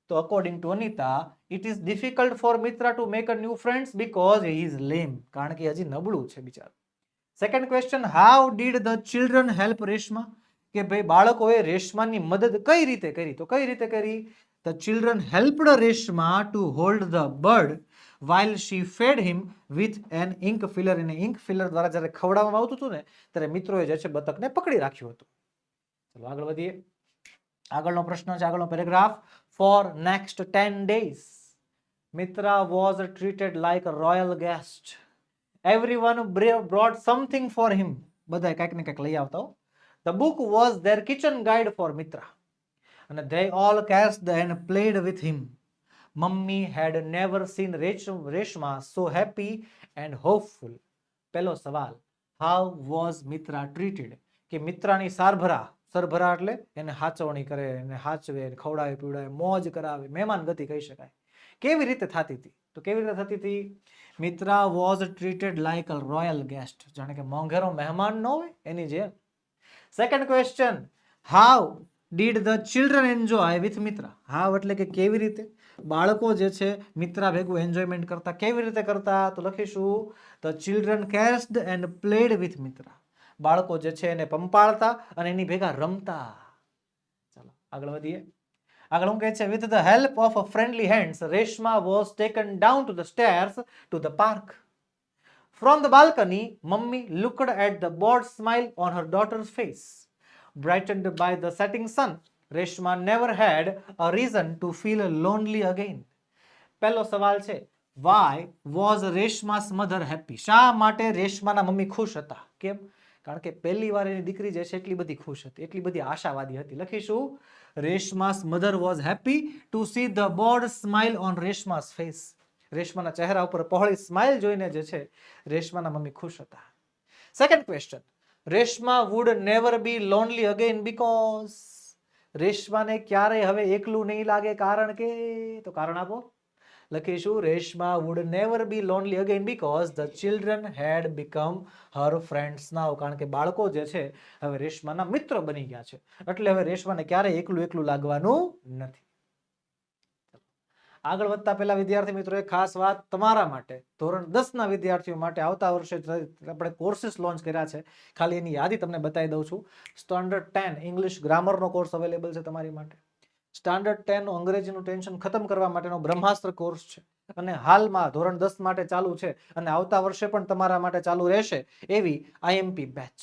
તો according to Anita it is difficult for Mitra to make a new friends because he is lame. કારણ કે હજી નબળું છે બિચારું. Second question, how did the children help Reshma? કે ભાઈ બાળકોએ રેશમાની મદદ કઈ રીતે કરી? તો કઈ રીતે કરી? The children helped Reshma to hold the bird while she fed him with an ink filler. અને ink filler દ્વારા જ્યારે ખવડાવવામાં આવતું હતું ને ત્યારે મિત્રોએ જે છે બતકને પકડી રાખ્યું હતું. ચલો આગળ વધીએ. આગળનો પ્રશ્ન છે, આગળનો paragraph. For next 10 days Mitra was treated like a royal guest. Everyone brought something for him. બધાય કંઈક ને કંઈક લઈ આવતા. The book was their kitchen guide for Mitra. And they all caressed and played with him. Mummy had never seen Reshma so happy and hopeful. પહેલો સવાલ, how was Mitra treated? કે મિત્રાની સરભરા એટલે એને હાચવણી કરે, એને હાચવે, ખવડાવે, પીવડાવે, મોજ કરાવે, મહેમાન ગતિ કહી શકાય. કેવી રીતે થતી હતી? તો કેવી રીતે થતી હતી? Mitra was treated like a royal guest. જાણે કે મોંઘેરો મહેમાન ન હોય એની જેમ. Second question, how did the children enjoy with Mitra? how એટલે કે કેવી રીતે બાળકો જે છે મિત્રા ભેગું એન્જોયમેન્ટ કરતા. કેવી રીતે કરતા? તો લખીશું the children caressed and played with Mitra. બાળકો જે છે એને પંપાળતા અને એની ભેગા રમતા. ચાલો આગળ વધીએ. આગળ હું કહે છે, with the help of a friendly hands Reshma was taken down to the stairs to the park. From the balcony Mummy looked at the bored smile on her daughter's face. Brightened by the setting sun, Reshma never had a reason to feel lonely again. પહેલો સવાલ છે, why was Reshma's mother happy? શા માટે રેશમાના મમ્મી ખુશ હતા? કેમ? કારણ કે પહેલી વાર એની દીકરી જે છે એટલી બધી ખુશ હતી, એટલી બધી આશાવાદી હતી. લખીશું Reshma's mother was happy to see the bored smile on Reshma's face. રેશમાના ચહેરા ઉપર પહોળી સ્માઇલ જોઈને જે છે રેશમાના મમ્મી ખુશ હતા. Second question, Reshma would never be lonely again because રેશમાને ક્યારેય હવે એકલું નહીં લાગે, કારણ કે, તો કારણ આપો. લખીશું Reshma would never be lonely again because the children had become her friends now. કારણ કે બાળકો જે છે હવે રેશમાના મિત્ર બની ગયા છે, એટલે હવે રેશમાને ક્યારેય એકલું એકલું લાગવાનું નથી. આગળ વધતા પહેલા વિદ્યાર્થી મિત્રો એક ખાસ વાત તમારા માટે, ધોરણ 10 ના વિદ્યાર્થીઓ માટે આવતા વર્ષે આપણે કોર્સીસ લોન્ચ કર્યા છે. ખાલી એની યાદી તમને બતાવી દઉં છું. સ્ટાન્ડર્ડ 10 ઇંગ્લિશ ગ્રામરનો કોર્સ અવેલેબલ છે તમારી માટે. સ્ટાન્ડર્ડ 10 નું અંગ્રેજીનું ટેન્શન ખતમ કરવા માટેનો બ્રહ્માસ્ત્ર કોર્સ છે, અને હાલમાં ધોરણ 10 માટે ચાલુ છે, અને આવતા વર્ષે પણ તમારા માટે ચાલુ રહેશે એવી આઈએમપી બેચ.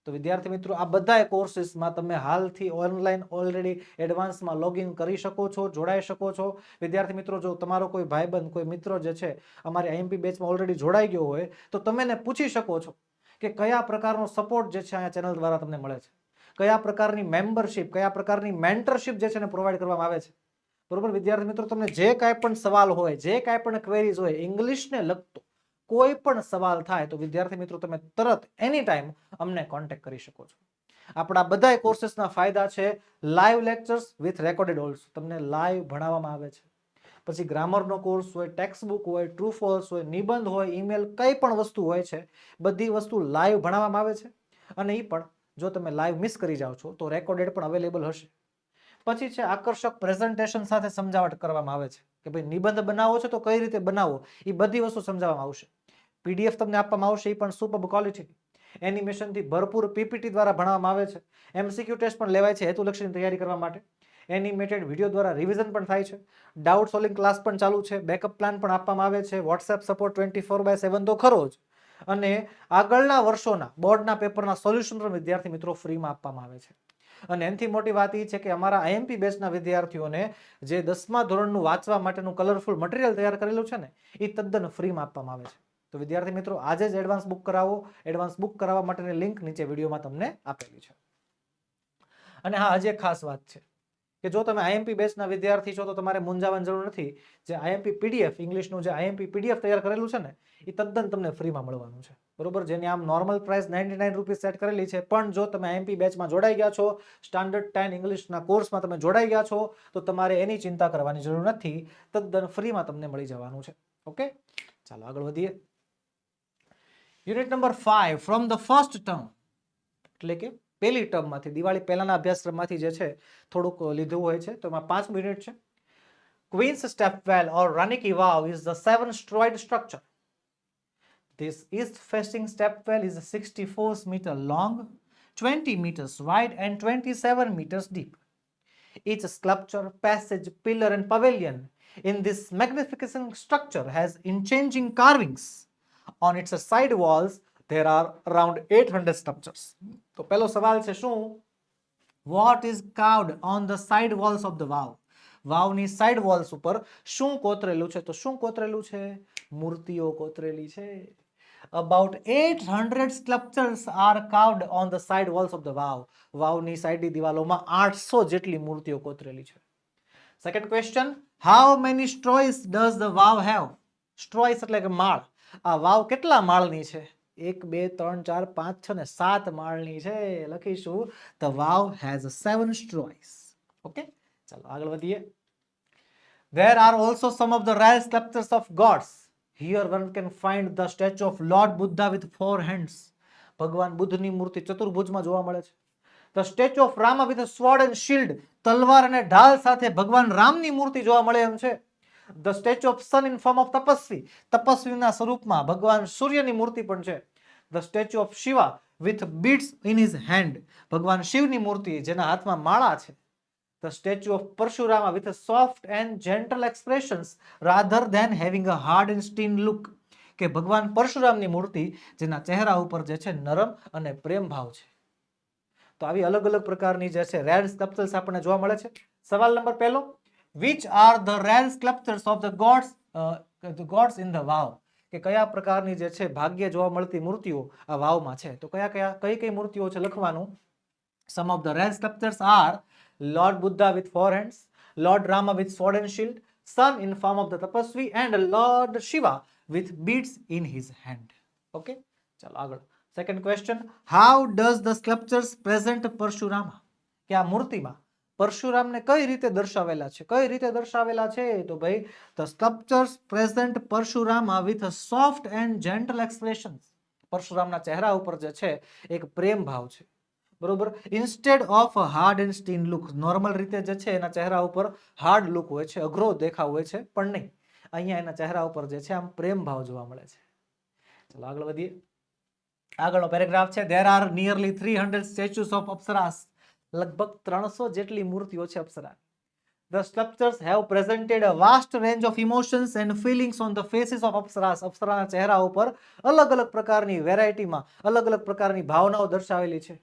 તો વિદ્યાર્થી મિત્રો, આ બધા કોર્સીસમાં તમે હાલથી ઓનલાઈન ઓલરેડી એડવાન્સમાં લોગિન કરી શકો છો, જોડાઈ શકો છો. વિદ્યાર્થી મિત્રો, જો તમારો કોઈ ભાઈબંધ, કોઈ મિત્ર જે છે અમારી આઈએમપી બેચમાં ઓલરેડી જોડાઈ ગયો હોય તો તમે એને પૂછી શકો છો કે કયા પ્રકારનો સપોર્ટ જે છે અહીંયા ચેનલ દ્વારા તમને મળે છે, કયા પ્રકારની મેમ્બરશિપ, કયા પ્રકારની મેન્ટરશિપ જે છે એને પ્રોવાઈડ કરવામાં આવે છે. બરોબર વિદ્યાર્થી મિત્રો, તમને જે કાંઈ પણ સવાલ હોય, જે કાંઈ પણ ક્વેરીઝ હોય, ઇંગ્લિશને લગતો કોઈ પણ સવાલ થાય તો વિદ્યાર્થી મિત્રો તમે તરત એની ટાઈમ અમને કોન્ટેક્ટ કરી શકો છો. આપણા બધા કોર્સીસના ફાયદા છે live lectures with recorded also, તમને લાઈવ ભણાવવામાં આવે છે. પછી ગ્રામરનો કોર્સ હોય, ટેક્સ્ટ બુક હોય, ટ્રુ ફોલ્સ હોય, નિબંધ હોય, ઈમેલ, કઈ પણ વસ્તુ હોય છે બધી વસ્તુ લાઈવ ભણાવવામાં આવે છે. અને એ પણ જો તમે લાઈવ મિસ કરી જાઓ છો તો રેકોર્ડેડ પણ અવેલેબલ હશે. પછી છે આકર્ષક પ્રેઝન્ટેશન સાથે સમજાવટ કરવામાં આવે છે કે ભાઈ નિબંધ બનાવો છે તો કઈ રીતે બનાવો, એ બધી વસ્તુ સમજાવવામાં આવશે. પીડીએફ તમને આપવામાં આવશે, એ પણ સુપર ક્વોલિટીની. એનિમેશનથી ભરપૂર પીપીટી દ્વારા ભણાવવામાં આવે છે. એમસીક્યુ ટેસ્ટ પણ લેવાય છે હેતુલક્ષીની તૈયારી કરવા માટે. એનિમેટેડ વિડીયો દ્વારા રિવિઝન પણ થાય છે. ડાઉટ સોલ્વિંગ ક્લાસ પણ ચાલુ છે. બેકઅપ પ્લાન પણ આપવામાં આવે છે. વોટ્સએપ સપોર્ટ 24/7 તો ખરો જ. અને આગળના વર્ષોના બોર્ડના પેપરના સોલ્યુશન પણ વિદ્યાર્થી મિત્રો ફ્રીમાં આપવામાં આવે છે. અને એનાથી મોટી વાત એ છે કે અમારા આઈએમપી બેચના વિદ્યાર્થીઓને જે 10મા ધોરણનું વાંચવા માટેનું કલરફુલ મટીરિયલ તૈયાર કરેલું છે ને, એ તદ્દન ફ્રીમાં આપવામાં આવે છે. તો વિદ્યાર્થી મિત્રો, આજે જ એડવાન્સ બુક કરાવો. એડવાન્સ બુક કરાવવા માટેની લિંક નીચે વિડીયોમાં તમને આપેલી છે. અને હા, હજી એક ખાસ વાત છે કે જો તમે આઈએમપી બેચના વિદ્યાર્થી છો તો તમારે મૂંઝાવાની જરૂર નથી. જે આઈએમપી પીડીએફ, ઇંગ્લિશનું જે આઈએમપી પીડીએફ તૈયાર કરેલું છે ને, એ તદ્દન તમને ફ્રીમાં મળવાનું છે. બરોબર, જેની આમ નોર્મલ પ્રાઇસ 99 રૂપીસ સેટ કરેલી છે, પણ જો તમે આઈએમપી બેચમાં જોડાઈ ગયા છો, સ્ટાન્ડર્ડ 10 ઇંગ્લિશના કોર્સમાં તમે જોડાઈ ગયા છો, તો તમારે એની ચિંતા કરવાની જરૂર નથી. તદ્દન ફ્રીમાં તમને મળી જવાનું છે. ઓકે, ચાલો આગળ વધીએ. Unit number 5 from the first term, એટલે કે પહેલી ટર્મમાંથી, દિવાળી પહેલાના અભ્યાસક્રમમાંથી જે છે થોડુંક લીધું હોય છે, તો એમાં 5 યુનિટ છે. Queen's Stepwell or Rani Ki Vav is the 7-storied structure. This east-facing stepwell is 64 meters long, 20 meters wide and 27 meters deep. Each sculpture, passage, pillar and pavilion in this magnificent structure has unchanging carvings. On its side walls there are around 800 sculptures. તો પહેલો સવાલ છે શું? What is carved on the side walls of the vav? વાવની સાઇડ વોલ્સ ઉપર શું કોતરેલું છે? તો શું કોતરેલું છે? મૂર્તિઓ કોતરેલી છે. About 800 sculptures are carved on the side walls of the vav. વાવની સાઈડની દિવાલોમાં 800 જેટલી મૂર્તિઓ કોતરેલી છે. Second question, how many straws does the vav have? Straws એટલે કે માળ. આ વાવ કેટલા માળની છે? 1 2 3 4 5 6 ને 7 માળની છે. લખીશું the vav has 7 straws. Okay, ચાલો આગળ વધીએ. There are also some of the rare sculptures of gods. Here one can find the statue of Lord Buddha with 4 hands. ભગવાન બુદ્ધની મૂર્તિ ચતુર્ભુજમાં જોવા મળે છે. The statue of Rama with a sword and shield. તલવાર અને ઢાલ સાથે ભગવાન રામની મૂર્તિ જોવા મળે એમ છે. The statue of sun in form of Tapasvi. તપસ્વીના સ્વરૂપમાં ભગવાન સૂર્યની મૂર્તિ પણ છે. The statue of Shiva with beads in his hand. ભગવાન શિવની મૂર્તિ જેના હાથમાં માળા છે. The statue of Parshurama with a soft and gentle expressions rather than having a hard and stern look. કે ભગવાન પરશુરામની મૂર્તિ જેના ચહેરા ઉપર જે છે નરમ અને પ્રેમ ભાવ છે. તો આવી અલગ અલગ પ્રકારની જે છે રેર સ્કલ્પચર્સ આપણને જોવા મળે છે. સવાલ નંબર પહેલો, which are the rare sculptures of the gods in the vav? કે કયા પ્રકારની જે છે ભાગ્ય જોવા મળતી મૂર્તિઓ આ વાવમાં છે? તો કઈ કઈ મૂર્તિઓ છે લખવાનું. Some of the rare sculptures are Lord Buddha with 4 hands, Lord Rama with sword and shield, sun in form of the tapasvi and Lord Shiva with beads in his hand. Okay, ચાલો આગળ. Second question, how does the sculptures present Parshurama? કે આ મૂર્તિમાં પરશુરામને કઈ રીતે દર્શાવેલા છે? કઈ રીતે દર્શાવેલા છે? તો ભાઈ the sculptures present Parshuram with soft and gentle expressions. પરશુરામના ચહેરા ઉપર જે છે એક પ્રેમ ભાવ છે, બરોબર. Instead of hard and stern look. Normal રીતે જે છે એના ચહેરા ઉપર હાર્ડ લુક હોય છે, અઘરો દેખાવ હોય છે, પણ નહીં, અહીંયા એના ચહેરા ઉપર જે છે આમ પ્રેમ ભાવ જોવા મળે છે. ચલો આગળ વધીએ. આગળનો પેરેગ્રાફ છે. There are nearly 300 statues of apsaras. લગભગ 300 જેટલી મૂર્તિઓ છે અપ્સરા. The sculptures have presented a vast range of emotions and feelings on the faces of apsaras. અપ્સરાના ચહેરા ઉપર અલગ અલગ પ્રકારની વેરાયટીમાં અલગ અલગ પ્રકારની ભાવનાઓ દર્શાવેલી છે,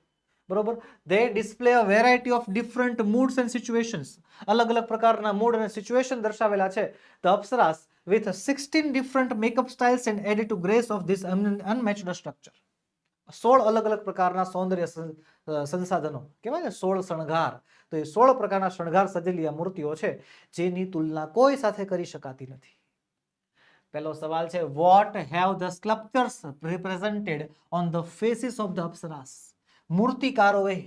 બરોબર. They display a variety of different moods and situations. અલગ અલગ પ્રકારના મૂડ અને સિચ્યુએશન દર્શાવેલા છે. The apsaras with 16 different makeup styles and added to grace of this unmatched structure. 16 અલગ અલગ પ્રકારના સૌંદર્ય સંસાધનો કહેવાય ને, 16 શણગાર. તો એ 16 પ્રકારના શણગાર સજેલી આ મૂર્તિઓ છે જેની તુલના કોઈ સાથે કરી શકાતી નથી. પહેલો સવાલ છે, what have the sculptures represented on the faces of the apsaras? મૂર્તિકારોએ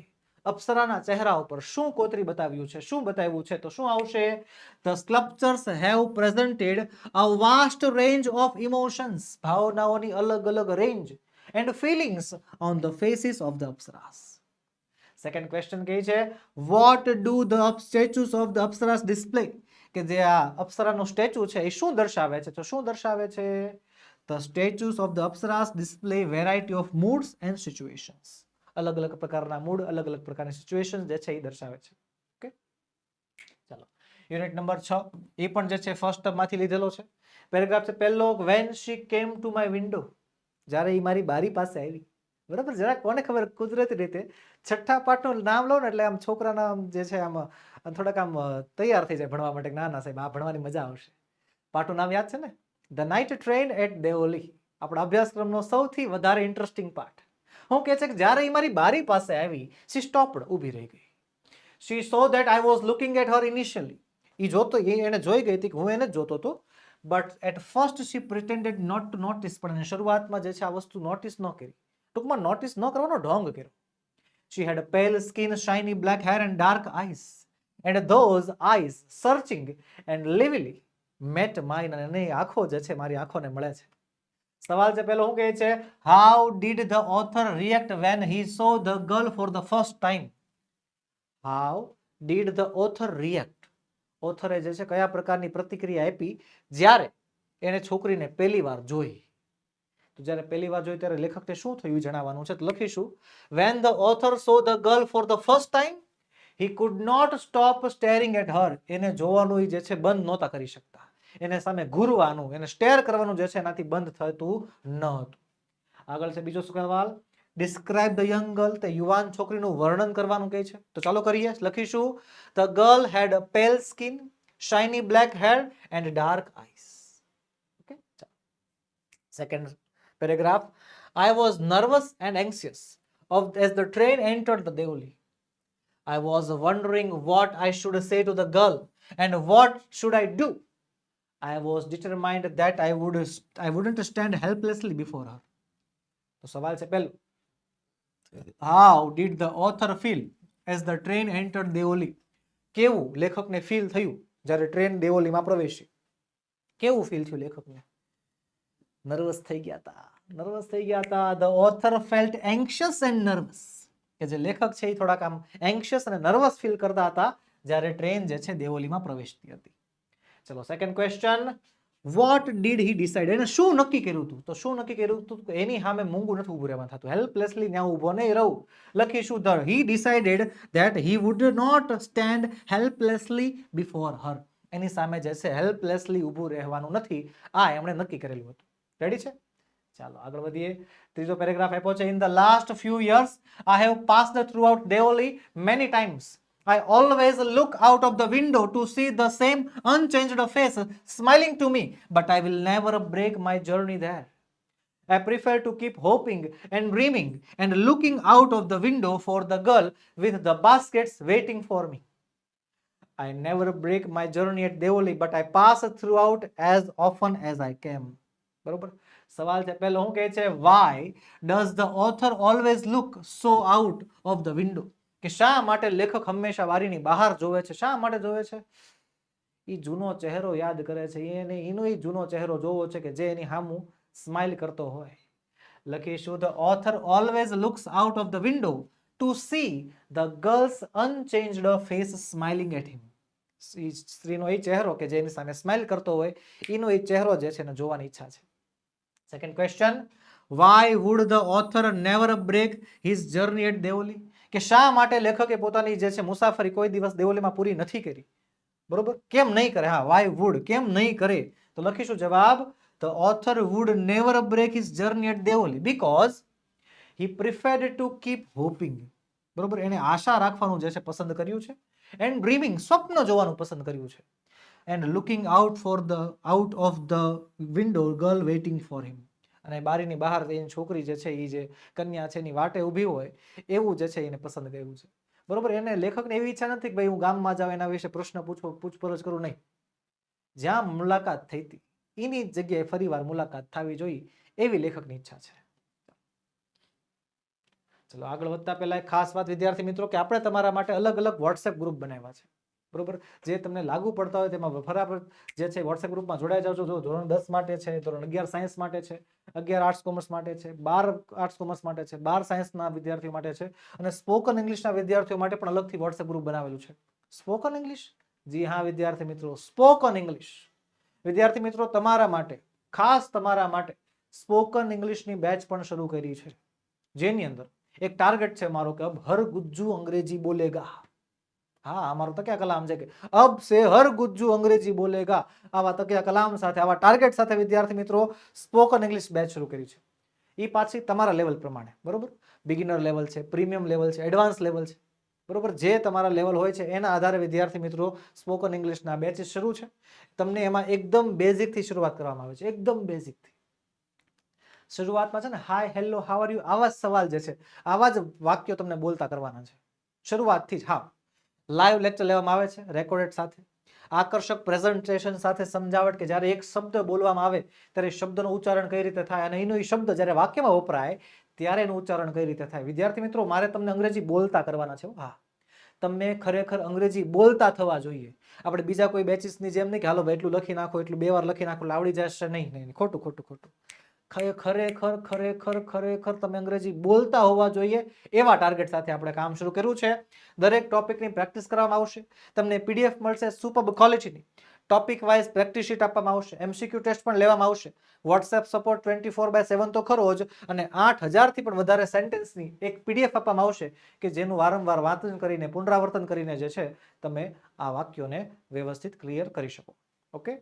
અપ્સરાના ચહેરા ઉપર શું કોતરી બતાવ્યું છે, શું બતાવ્યું છે? તો શું આવશે? The sculptures have presented a vast range of emotions. ભાવનાઓની અલગ અલગ range and feelings on the faces of the apsaras. Second question કહે છે, what do the statues of the apsaras display? કે જે આ અપ્સરાનો સ્ટેચ્યુ છે એ શું દર્શાવે છે? તો શું દર્શાવે છે? The statues of the apsaras display variety of moods and situations. અલગ અલગ પ્રકારના મૂડ, અલગ અલગ પ્રકારની સિચ્યુએશન જે છે એ દર્શાવે છે. ઓકે, ચાલો યુનિટ નંબર 6 એ પણ જે છે ફર્સ્ટ ટર્મમાંથી લીધેલો છે. પેરેગ્રાફ છે પહેલો, when she came to my window. જ્યારે એ મારી બારી પાસે આવી, બરાબર. જરા કોને ખબર, કુદરતી રીતે છઠ્ઠા પાઠનું નામ લો ને એટલે આમ છોકરાના જે છે આમ થોડાક આમ તૈયાર થઈ જાય ભણવા માટે. ના ના સાહેબ, આ ભણવાની મજા આવશે. પાઠનું નામ યાદ છે ને? The night train at Deoli. આપણા અભ્યાસક્રમનો સૌથી વધારે ઇન્ટરેસ્ટિંગ પાઠ. હું કહે છે કે જ્યારે એ મારી બારી પાસે આવી, શી સ્ટોપ્ડ, ઊભી રહી ગઈ. She saw that I was looking at her initially. એ જોતો, એને જોઈ ગઈ હતી કે હું એને જ જોતો હતો. But at first she pretended not to notice. પણ એને શરૂઆતમાં જે છે આ વસ્તુ નોટિસ ન કરી. ટૂંકમાં નોટિસ ન કરવાનો ઢોંગ કર્યો. She had a pale skin, shiny black hair and dark eyes. And those eyes searching and lively met mine. અને એની આંખો જે છે મારી આંખોને મળે છે. સવાલ છે પહેલો, શું કહે છે? How did the author react when he saw the girl for the first time? How did the author react? ઓથરે જે છે કયા પ્રકારની પ્રતિક્રિયા આપી જ્યારે એને છોકરીને પહેલી વાર જોઈ? તો જ્યારે પહેલી વાર જોઈ ત્યારે લેખકને શું થયું જણાવવાનું છે. તો લખીશું, when the author saw the girl for the first time, he could not stop staring at her. એને જોવાનું જે છે બંધ નહોતા કરી શકતા. એને સામે ઘૂરવાનું, એને સ્ટેર કરવાનું જે છે એનાથી બંધ થતું ન હતું. આગળ છે બીજો સવાલ, ડિસ્ક્રાઇબ ધ યંગ ગર્લ. તે યુવાન છોકરીનું વર્ણન કરવાનું કહે છે. તો ચાલો કરીએ. લખીશું, the girl had a pale skin, shiny black hair and dark eyes. Okay, second paragraph, I was nervous and anxious as the train entered the Deoli. I was wondering what I should say to the girl and what should I do. I was determined that I wouldn't stand helplessly before her. તો સવાલ છે પહેલો, how did the author feel as the train entered Deoli? કેવું લેખકને ફીલ થયું જ્યારે ટ્રેન દેઓલીમાં પ્રવેશી? કેવું ફીલ થયું લેખકને? નર્વસ થઈ ગયા હતા, નર્વસ થઈ ગયા હતા. The author felt anxious and nervous. કે જે લેખક છે એ થોડાક આમ એન્શિયસ અને નર્વસ ફીલ કરતા હતા જ્યારે ટ્રેન જે છે દેઓલીમાં પ્રવેશતી હતી. ચલો second question, what did he decide? એને શું નક્કી કર્યું હતું? તો શું નક્કી કર્યું હતું? એની સામે મૂંગું નથી ઊભું રહેવાનું થતું, હેલ્પલેસલી ત્યાં ઊભો નહીં રહું. લખીશું, he decided that he would not stand helplessly before her. એની સામે જે છે હેલ્પલેસલી ઊભું રહેવાનું નથી, આ એમણે નક્કી કરેલું હતું. રેડી છે? ચાલો આગળ વધીએ. ત્રીજો પેરેગ્રાફ આપ્યો છે, in the last few years I have passed throughout Deoli many times. I always look out of the window to see the same unchanged face smiling to me, but I will never break my journey there. I prefer to keep hoping and dreaming and looking out of the window for the girl with the baskets waiting for me. I never break my journey at Deoli, but I pass throughout as often as I came. બરોબર. સવાલ છે પહેલો, શું કહે છે? Why does the author always look so out of the window? કે શા માટે લેખક હંમેશા બારીની બહાર જોવે છે? શા માટે જોવે છે? એ જૂનો ચહેરો યાદ કરે છે, એનો એ જૂનો ચહેરો જોવો છે કે જે એની સામું સ્માઇલ કરતો હોય. લખીશું the author always looks out of the window to see the girl's unchanged face smiling at him. સ્ત્રીનો એ ચહેરો કે જે એની સામે સ્માઇલ કરતો હોય, એનો એ ચહેરો જે છે એને જોવાની ઈચ્છા છે. Second question, why would the author never break his journey at Deoli? કે શા માટે લેખકે પોતાની જે છે મુસાફરી કોઈ દિવસ દેવોલીમાં પૂરી નથી કરી? બરોબર, કેમ નહીં કરે? હા, વાય વુડ, કેમ નહીં કરે? તો લખીશું જવાબ, the author would never break his journey at Deoli because he preferred to keep hoping. બરોબર, એને આશા રાખવાનું જે છે પસંદ કર્યું છે, એન્ડ ડ્રીમિંગ, સ્વપ્ન જોવાનું પસંદ કર્યું છે, and looking out of the window girl waiting for him. અને બારીની બહાર એની છોકરી જે છે, એ જે કન્યા છે એની વાટે ઊભી હોય એવું જે છે એને પસંદ કર્યું છે. બરોબર, એને લેખકને એવી ઈચ્છા નથી કે ભાઈ હું ગામમાં જાઉં એના વિશે પ્રશ્ન પૂછપરછ કરું, નહીં. જ્યાં મુલાકાત થઈ હતી એની જગ્યાએ ફરીવાર મુલાકાત થવી જોઈએ એવી લેખકની ઈચ્છા છે. ચલો આગળ વધતા પહેલા એક ખાસ વાત વિદ્યાર્થી મિત્રો કે આપણે તમારા માટે અલગ અલગ વોટ્સએપ ગ્રુપ બનાવ્યા છે. બરોબર, જે તમને લાગુ પડતા હોય તેમાં બરાબર જે છે વોટ્સએપ ગ્રુપમાં જોડાઈ જાવ છો. જો ધોરણ 10 માટે છે, ધોરણ 11 સાયન્સ માટે છે, 11 આર્ટ્સ કોમર્સ માટે છે, 12 આર્ટ્સ કોમર્સ માટે છે, 12 સાયન્સના વિદ્યાર્થીઓ માટે છે, અને સ્પોકન ઇંગ્લિશના વિદ્યાર્થીઓ માટે પણ અલગથી વોટ્સએપ ગ્રુપ બનાવેલું છે. સ્પોકન ઇંગ્લિશ, જી હા વિદ્યાર્થી મિત્રો, સ્પોકન ઇંગ્લિશ. વિદ્યાર્થી મિત્રો તમારા માટે, ખાસ તમારા માટે સ્પોકન ઇંગ્લિશની બેચ પણ શરૂ કરી છે, જેની અંદર એક ટાર્ગેટ છે મારો કે અબ હર ગુજ્જુ અંગ્રેજી બોલેગા. હા, અમારો તકિયા કલામ છે કે અબ સે હર ગુજ્જુ અંગ્રેજી બોલેગા. આવા તકિયા કલામ સાથે, આવા ટાર્ગેટ સાથે વિદ્યાર્થી મિત્રો સ્પોકન ઇંગ્લિશ બેચ શરૂ કરી છે. એ પાછી તમારા લેવલ પ્રમાણે, બરોબર, બિગિનર લેવલ છે, પ્રીમિયમ લેવલ છે, એડવાન્સ લેવલ છે. બરોબર, જે તમારા લેવલ હોય છે એના આધારે વિદ્યાર્થી મિત્રો સ્પોકન ઇંગ્લિશના બેચીસ શરૂ છે. તમને એમાં એકદમ બેઝિકથી શરૂઆત કરવામાં આવે છે, એકદમ બેઝિકથી. શરૂઆતમાં છે ને હાય, હેલો, હાઉ આર યુ, આવા જ સવાલ જે છે, આવા જ વાક્યો તમને બોલતા કરવાના છે શરૂઆતથી જ. હા, લાઈવ લેક્ચર લેવામાં આવે છે રેકોર્ડેડ સાથે, આકર્ષક પ્રેઝન્ટેશન સાથે, સમજાવટ કે જ્યારે એક શબ્દ બોલવામાં આવે ત્યારે શબ્દનું ઉચ્ચારણ કઈ રીતે થાય, અને એનો એ શબ્દ જ્યારે વાક્યમાં વપરાય ત્યારે એનું ઉચ્ચારણ કઈ રીતે થાય. વિદ્યાર્થી મિત્રો મારે તમને અંગ્રેજી બોલતા કરવાના છે. હા, તમે ખરેખર અંગ્રેજી બોલતા થવા જોઈએ. આપણે બીજા કોઈ બેચીસની જેમ નહીં કે હાલો ભાઈ એટલું લખી નાખો, એટલું 2 વાર લખી નાખો, આવડી જશે. નહીં, ખોટું ખોટું ખોટું. ખરેખર ખરેખર ખરેખર તમે અંગ્રેજી બોલતા હોવા જોઈએ એવા ટાર્ગેટ સાથે આપણે કામ શરૂ કર્યું છે. દરેક ટોપિકની પ્રેક્ટિસ કરવામાં આવશે. તમને પીડીએફ મળશે સુપર્બ ક્વોલિટીની. ટોપિક વાઇઝ પ્રેક્ટિસ શીટ આપવામાં આવશે, એમસીક્યુ ટેસ્ટ પણ લેવામાં આવશે. વોટ્સએપ સપોર્ટ 24/7 તો ખરો જ, અને 8000 થી પણ વધારે સેન્ટેન્સની એક પીડીએફ આપવામાં આવશે કે જેનું વારંવાર વાંચન કરીને, પુનરાવર્તન કરીને જે છે તમે આ વાક્યોને વ્યવસ્થિત ક્લિયર કરી શકો. ઓકે,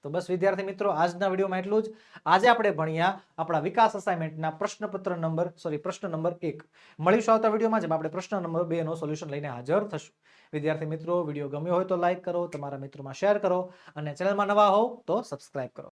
તો બસ વિદ્યાર્થી મિત્રો આજના વિડીયોમાં એટલું જ. આજે આપણે ભણ્યા આપણા વિકાસ અસાઇનમેન્ટના પ્રશ્ન નંબર 1. મળીશું આવતા વિડીયોમાં, જેમાં આપણે પ્રશ્ન નંબર 2 નો સોલ્યુશન લઈને હાજર થશું. વિદ્યાર્થી મિત્રો વિડીયો ગમ્યો હોય તો લાઈક કરો, તમારા મિત્રોમાં શેર કરો, અને ચેનલમાં નવા હોવ તો સબસ્ક્રાઇબ કરો.